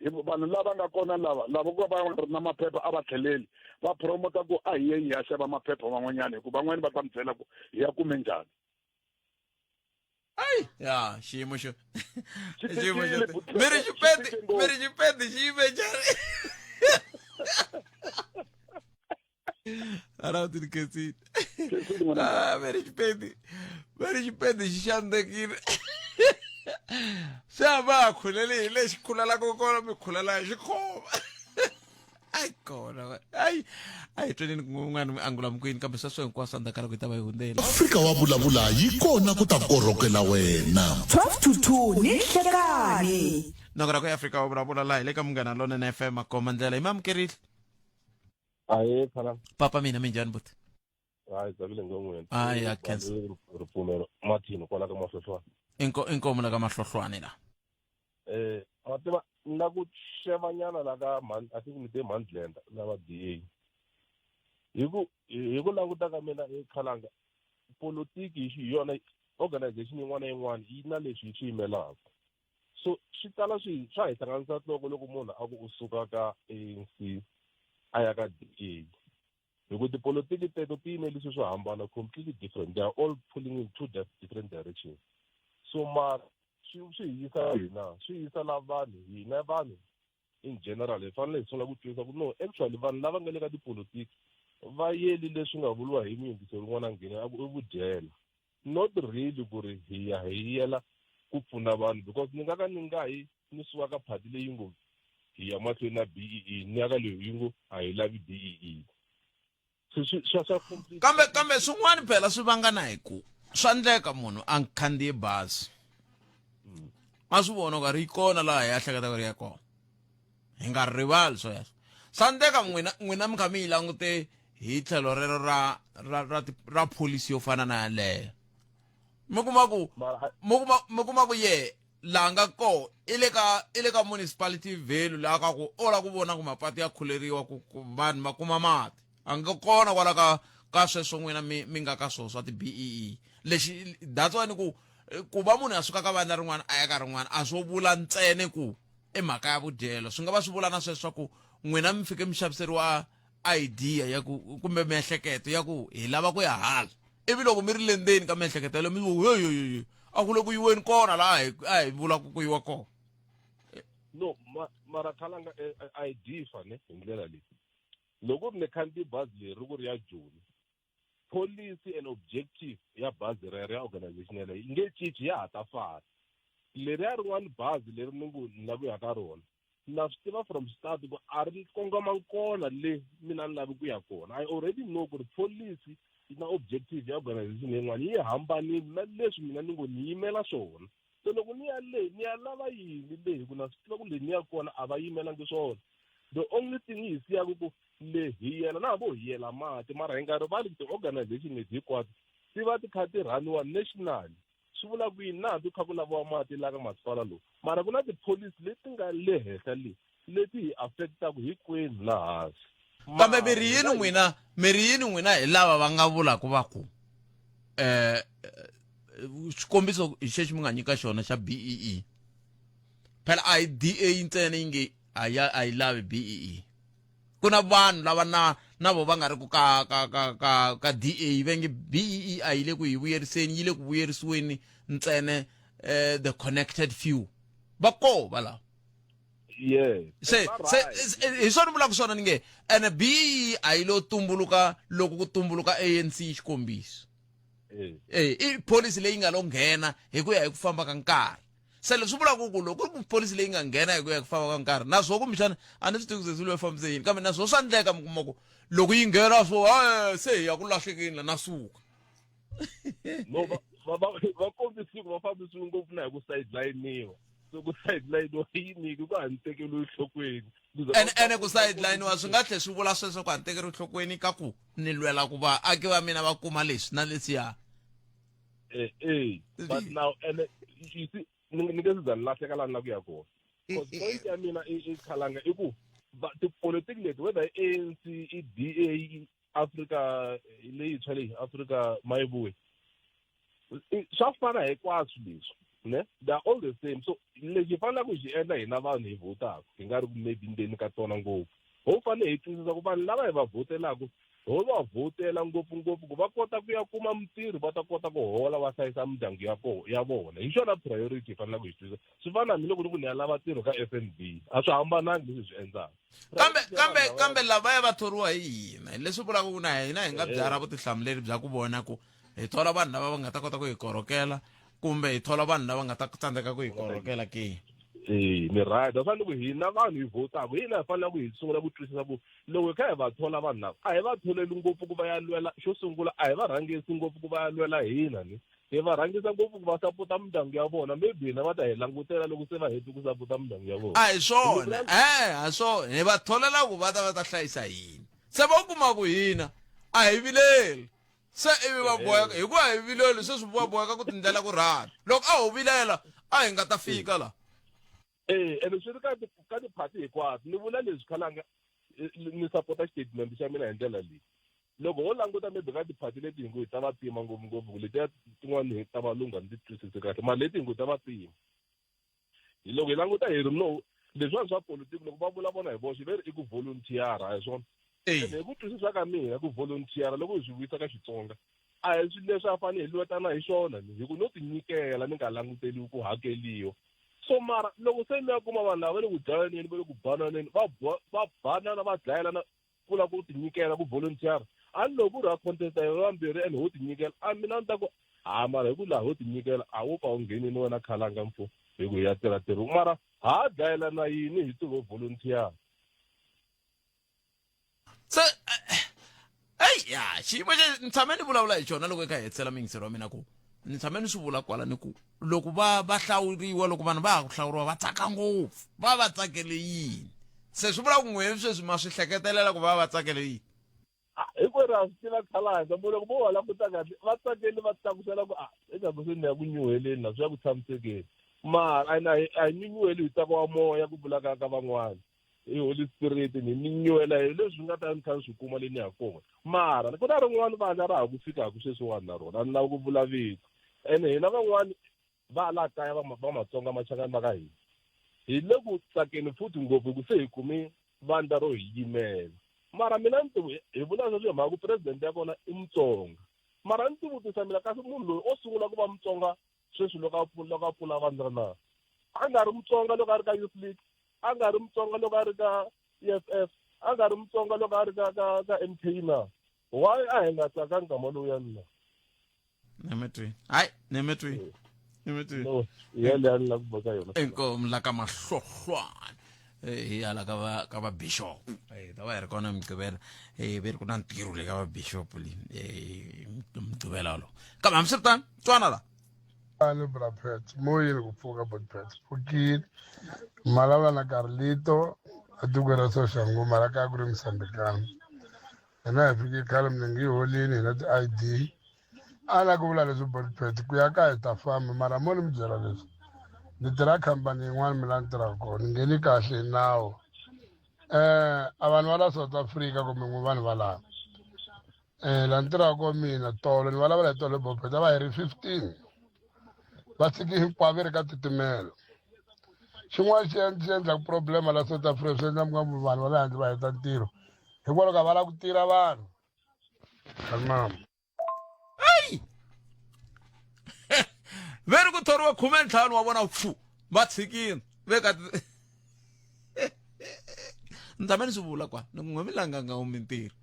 vanhu lava nga kona lava ku va ri na maphepha a va tlheleli va promota ku a hi ye hi ya xava maphepha van'wanyana hikuva van'wani va ta mi byela ku hi ya kume njhani ya xiyimo xo miri xipedi xi yime njhani arawutinikesini miri xipedi xi xandekile se a va ha khuleli hi lexi khulelaka kona mi khulela hi xikhoma ai kona ai twenini kun'wana mi angula mikwini kambe sweswo hinkwaswo andakala ku yi ta va yi hundzela Afrika wa vulavula yi kona ku ta korhokela wena 12 to 2 ni nhlekani nokora ku Afrika wa vulavula laha hi le ka Munghana Lonene FM akoma ndlela hi mamukerile aye khala papa mina minjhani buti hayi zabile ngongwena ya cancer ripfumelo mathini kwala ka mahlohlwana inkomo la ka mahlohlwane la mativa na ku xevanyana la ka I think ni te Mandland lava DA hi ku languta ka mina ekhalanga politiki hi yona organization yin'wana na yin'wana yi na leswi yi swi yimelaka so swi tala swa hi hlanganisa nhloko loko munhu a ku u suka ka ANC a ya ka DA hi ku tipolitiki teto ti yimeli swi swo hambana completely different. They are all pulling in two different directions. So mara swi yisa hina swi yisa la vanhu hina vanhu in general hi fanele hi sungula ku twisisa ku no actually vanhu lava nga le ka tipolitiki va yeli leswi nga vuliwa hi muyingiseri wun'wana nghene a vudyela not really ku ri hi ya hi yela ku pfuna vanhu because ni nga ka ni nga hi ni suka ka phati leyi ngo hi ya mahlweni na BEE ni ya ka leyi yi ngo a hi lavi BEE kambe swin'wana phela swi vangana hi ku swa endleka munhu a khandziye bazi a swi vona ku ri kona laha hi ya hleketa ku ri ya kona hi nga rivali sweswo swa endleka n'wina mi kha mi yi langute hi tlhelo rero ra pholisi yo fana na yaleyo mi kuma ku ye laha nga ko i le ka municipality value laha ka ku ola ku vona ku mapatu ya khuleriwa ku vanhu ma kuma mati a nga kona kwala ka sweswo n'wina mi nga ka swona swa ti-BEE lexi that's why ni ku va munhu a suka ka vandla rin'wana a ya ka rin'wana a swo vula ntsene ku i mhaka ya vudyelo swi nga va swi vula na sweswo ku n'wina mi fike mi xaviseriwa idea ya ku kumbe miehleketo ya ku hi lava ku ya hala ivi loko mi ri le ndzeni ka miehleketo yaleyo mi a ku le ku yiweni kona laha a hi vula ku yiwa kona no mara khalanga I differ ne hi ndlela leyi loko ri ne khandziya bazi leri ku ri ya joni policy and objective ya bazi rero ya organization yaleyo yi nge cinci ya ha ta fana leriya rin'wana bazi leri ni lava ku ya ka rona na swi tiva from start ku a ri kongoma kona le mina ni lavi ku ya kona I already know ku ri policy na objective ya organization yin'wana yi hambanile na leswi mina ni ngo ni yimela swona so loko ni ya le ni ya lava yini leyi ku na swi tiva ku le ni ya kona a va yimelangi swona the only thing hi siyaka ku le hi yela na vo hi yela mati mara hi nga rivali ti-organization leti hinkwato ti va ti kha ti rhaniwa national swi vula ku yini na hambi kha ku laviwa mati la ka masipala lowu mara ku na tipholisi leti nga le henhla leti hi affectaku hinkwenu laha hansi kambe miri yini n'wina hi lava va nga vulaka va ku xikombiso xexi mi nga nyika xona xa BEE phela a hi DA ntsena yi nge a yi lavi BEE ku na vanhu lava na vo va nga ri ku ka DA va nge BEE a yi le ku hi vuyeriseni yi le ku vuyerisiweni ntsena the connected few va koho va lava se hi swona vulaka swona ni nge ene BEE a yi lo tumbuluka loko ku tumbuluka ANC xikombiso i policy leyi nga lo nghena hi ku ya hi ku famba ka nkarhi se leswi vulaka ku loko ku policy leyi nga nghena hi ku ya hi ku famba ka nkarhi naswo kumbexana a ni swi tivi ku ze swi lo fambise yini kambe naswo swa endleka mi kuma ku loko yi nghena swo se hi ya ku lahlekeni na suka no va kombisiwa va fambisiwe ngopfu na hi ku sideline-iwa so ku sideline-iwa yini ku nga ni tekeriwi enhlokweni ene ku sideline wa swi nga tlhe swi vula sweswo ku a ni tekeriwi enhlokweni ka ku ni lwela ku vaaki va mina va kuma leswi na leswiya but now and you see ni nge siza ni lahleka laha ni la ku ya kona because point ya mina i khalanga i ku tipolotiki leti whether i ANC i DA Africa leyintshwa leyi Africa mayivuwe swa fana hinkwaswo leswi ne they are all the same so lexi hi fanelaka ku xi endla hina vanhu hi votaka hi nga ri ku maybe ndzeni ka tona ngopfu ho fanele hi twisisa ku vanhu lava hi va votelaka ho va votela ngopfungopfu ku va kota ku ya kuma mintirho va ta kota ku hola va hlayisa mindyangu ya vona hi xona priority hi fanelaka ku hi twisisa swi fana na mina loko ni ku ni ya lava tirho ka FNB a swi hambanangi leswi swi endlaka kambe lava ya va thoriwa hi hina leswi vulaka ku na hina hi nga byala vutihlamuleri bya ku vona ku hi thola vanhu lava va nga ta kota ku hi korhokela kumbe hi thola vanhu lava nga ta tsandzeka ku hi korhokela ke ni right a fanele ku hina vanhu hi votaka hina hi fanele ku hi sungula ku twisisa ku loko hi kha hi va thola vanhu lava a hi va tholeli ngopfu ku va ya lwela xo sungula a hi va rhangisi ngopfu ku va ya lwela hina ni hi va rhangisa ngopfu ku va sapota mindyangu ya vona maybe hina va ta hi langutela loko se va heti ku sapota mindyangu ya vona a hi swona a swona hi va tholela ku va ta hlayisa hina se va kuma ku hina a hi vileli se ivi va boheka hi ku a hi vileli se swi va boheka ku tindlela ku rhana loko a ho vilela a hi nga ta fika la ene swi ri ka tiphati hinkwato ni vula leswi khalanga ni sapota statement xa mina hi ndlela leyi loko ho languta maybe ka tiphati leti hi ngo hi ta va pima ngopfungopfu letiya tin'wana hi ta valungu a ni ti twisisi kahle mara leti hi ngo ta va pima hi loko hi languta hi ri no leswiwani swa politiki loko va vulavona hi voxe ve ri i ku volunteer-a hi swona hi ku twisisa ka mina ku volunteer loko hi swi vuyisa ka Xitsonga a hi swilo leswi a fanele hi lwetana hi swona hi ku no tinyikela ni nga languteliwi ku hakeliwa so mara loko se ni ya kuma vanhu lava va le ku dlayaneni va le ku bananeni va banana va dlayelana kula ku tinyikela ku volunteer a ni loko ku ri a contest hi vambirhi ene ho tinyikela a mina ni ta ku mara hi ku laha ho tinyikela a wo ka u nghenini wena khalanga mfu hi ku ya tirha ntirho mara ha dlayelana yini hi tirho volunteer se xiyimo ni tshame ni vulavula hi xona loko hi kha hi hetsela mingisero wa mina ku ni tshame ni swi vula kwala ni ku loko va hlawuriwa loko vanhu va ha ku hlawuriwa va tsaka ngopfu va tsakele yini se swi vula ku n'wina sweswi ma swi hleketelela ku va tsakele yini hinkwerhu a swi tiva khalanga mo loko vo va languta kahle va tsakeli va tlakusela ku endzhaku se ni ya ku nyuheleni na swi ya ku tshamisekeni mara a hi nyuheli hi tsako wa moya ku vulaka ka van'wana hi Holy Spirit ni nyuhela hi leswi nga ta ni kha ni swi kuma leni ya kona mara ku na rin'wana vana ra ha ku fikaka sweswiwani na rona a ni lavi ku vula vito ene hina van'wani va laha kaya va Matsonga machangani va ka hina hi le ku tsakeni futhi ngopfu hi ku se hi kumi vandla ro hi yimela mara mina ni tivu hi vula sweswi hi mhaka ku president ya kona i Mutsonga mara ni ti vutisa mina kasi munhu loyi o sungula ku va Mutsonga sweswi loko a pfula vandla na a nga ri Mutsonga loko a ri ka Youth League a nga ri Mutsonga loko a ri ka EFF a nga ri Mutsonga loko a ri ka MK na why a hi nga tsakanga nkama lowuya na nemetwi hayi nemetwi no yele ya ni la ku boka yona enkomo la ka mahlohlwana hala ka va bishop ta va hi ri kona migqivela ve ri ku na ntirho le ka va bishop le mgqivela lo kambe hambiswiritano twana la ani brapet moyini ku pfuka botpet pfukile malava na Carlito a tiko ra Soshangu mara ka ku ri Msambikani hina hi fike khale mi nge holini hina ti-ID ala ku vula leswi botpet ku ya ka hi ta famba mara mo ni mi byela leswi ni tirha khampani yin'wana mina ni tirhaka kona ni ngheni kahle hi nawu a vanhu va la South Africa kumbe n'we vanhu va laha la ni tirhaka kona mina tolo ni vulavula hi tolo botpet a va hi ri 15 va tshiki hinkwavo ri ka titimela xin'wana xi endlaku problema la South Africa swi endla vanhu va le handle va heta ntirho hikwalaho ka va lava ku tirha vanhu kalmama ve ri ku thoriwa 15 wa vona pfu va tshikini ve ka ni tshame ni swi vula kwa ni n'we milanga nga humi ntirho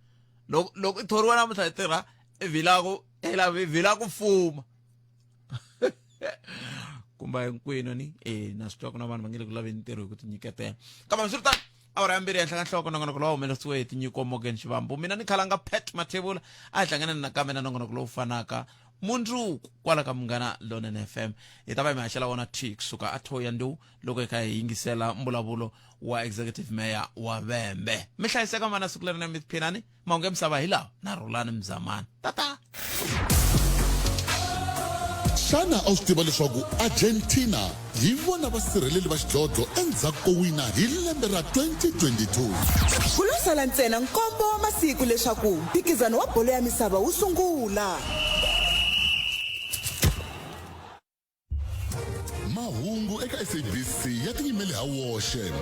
loko i thoriwa namuntlha hi tirha vhila ku fuma kumba hinkwenu ni na swi twa ku na vanhu va nge le ku laveni ntirho hi ku tinyiketela kambe hambiswiritano awara ya mbirhi ehenhla ka nhloko nongonoko lowu humelerisiwe hi tinyiko Morgan Xivambu mina ni khalanga Pat Mathebula a hi hlangane nakambe na nongonoko lowu fanaka mundzuku kwala ka Munghana Lonene FM hi ta va hi mi haxela wona T kusuka a Thohoya Ndou loko hi kha hi yingisela mbulavulo wa executive mayor wa Vhembe mi hlayiseka mana siku leri na mi tiphinani mahungu ya misava hi lawa na Rhulani Mzamani tata xana a swi tiva leswaku Argentina hi vona vasirheleli va xidlodlo endzhaku ko wina hi lembe ra 2022 ku lo sala ntsena nkombo wa masiku leswaku mphikizano wa bolo ya misava wu sungula mahungu eka SABC ya tiyimele ha woxe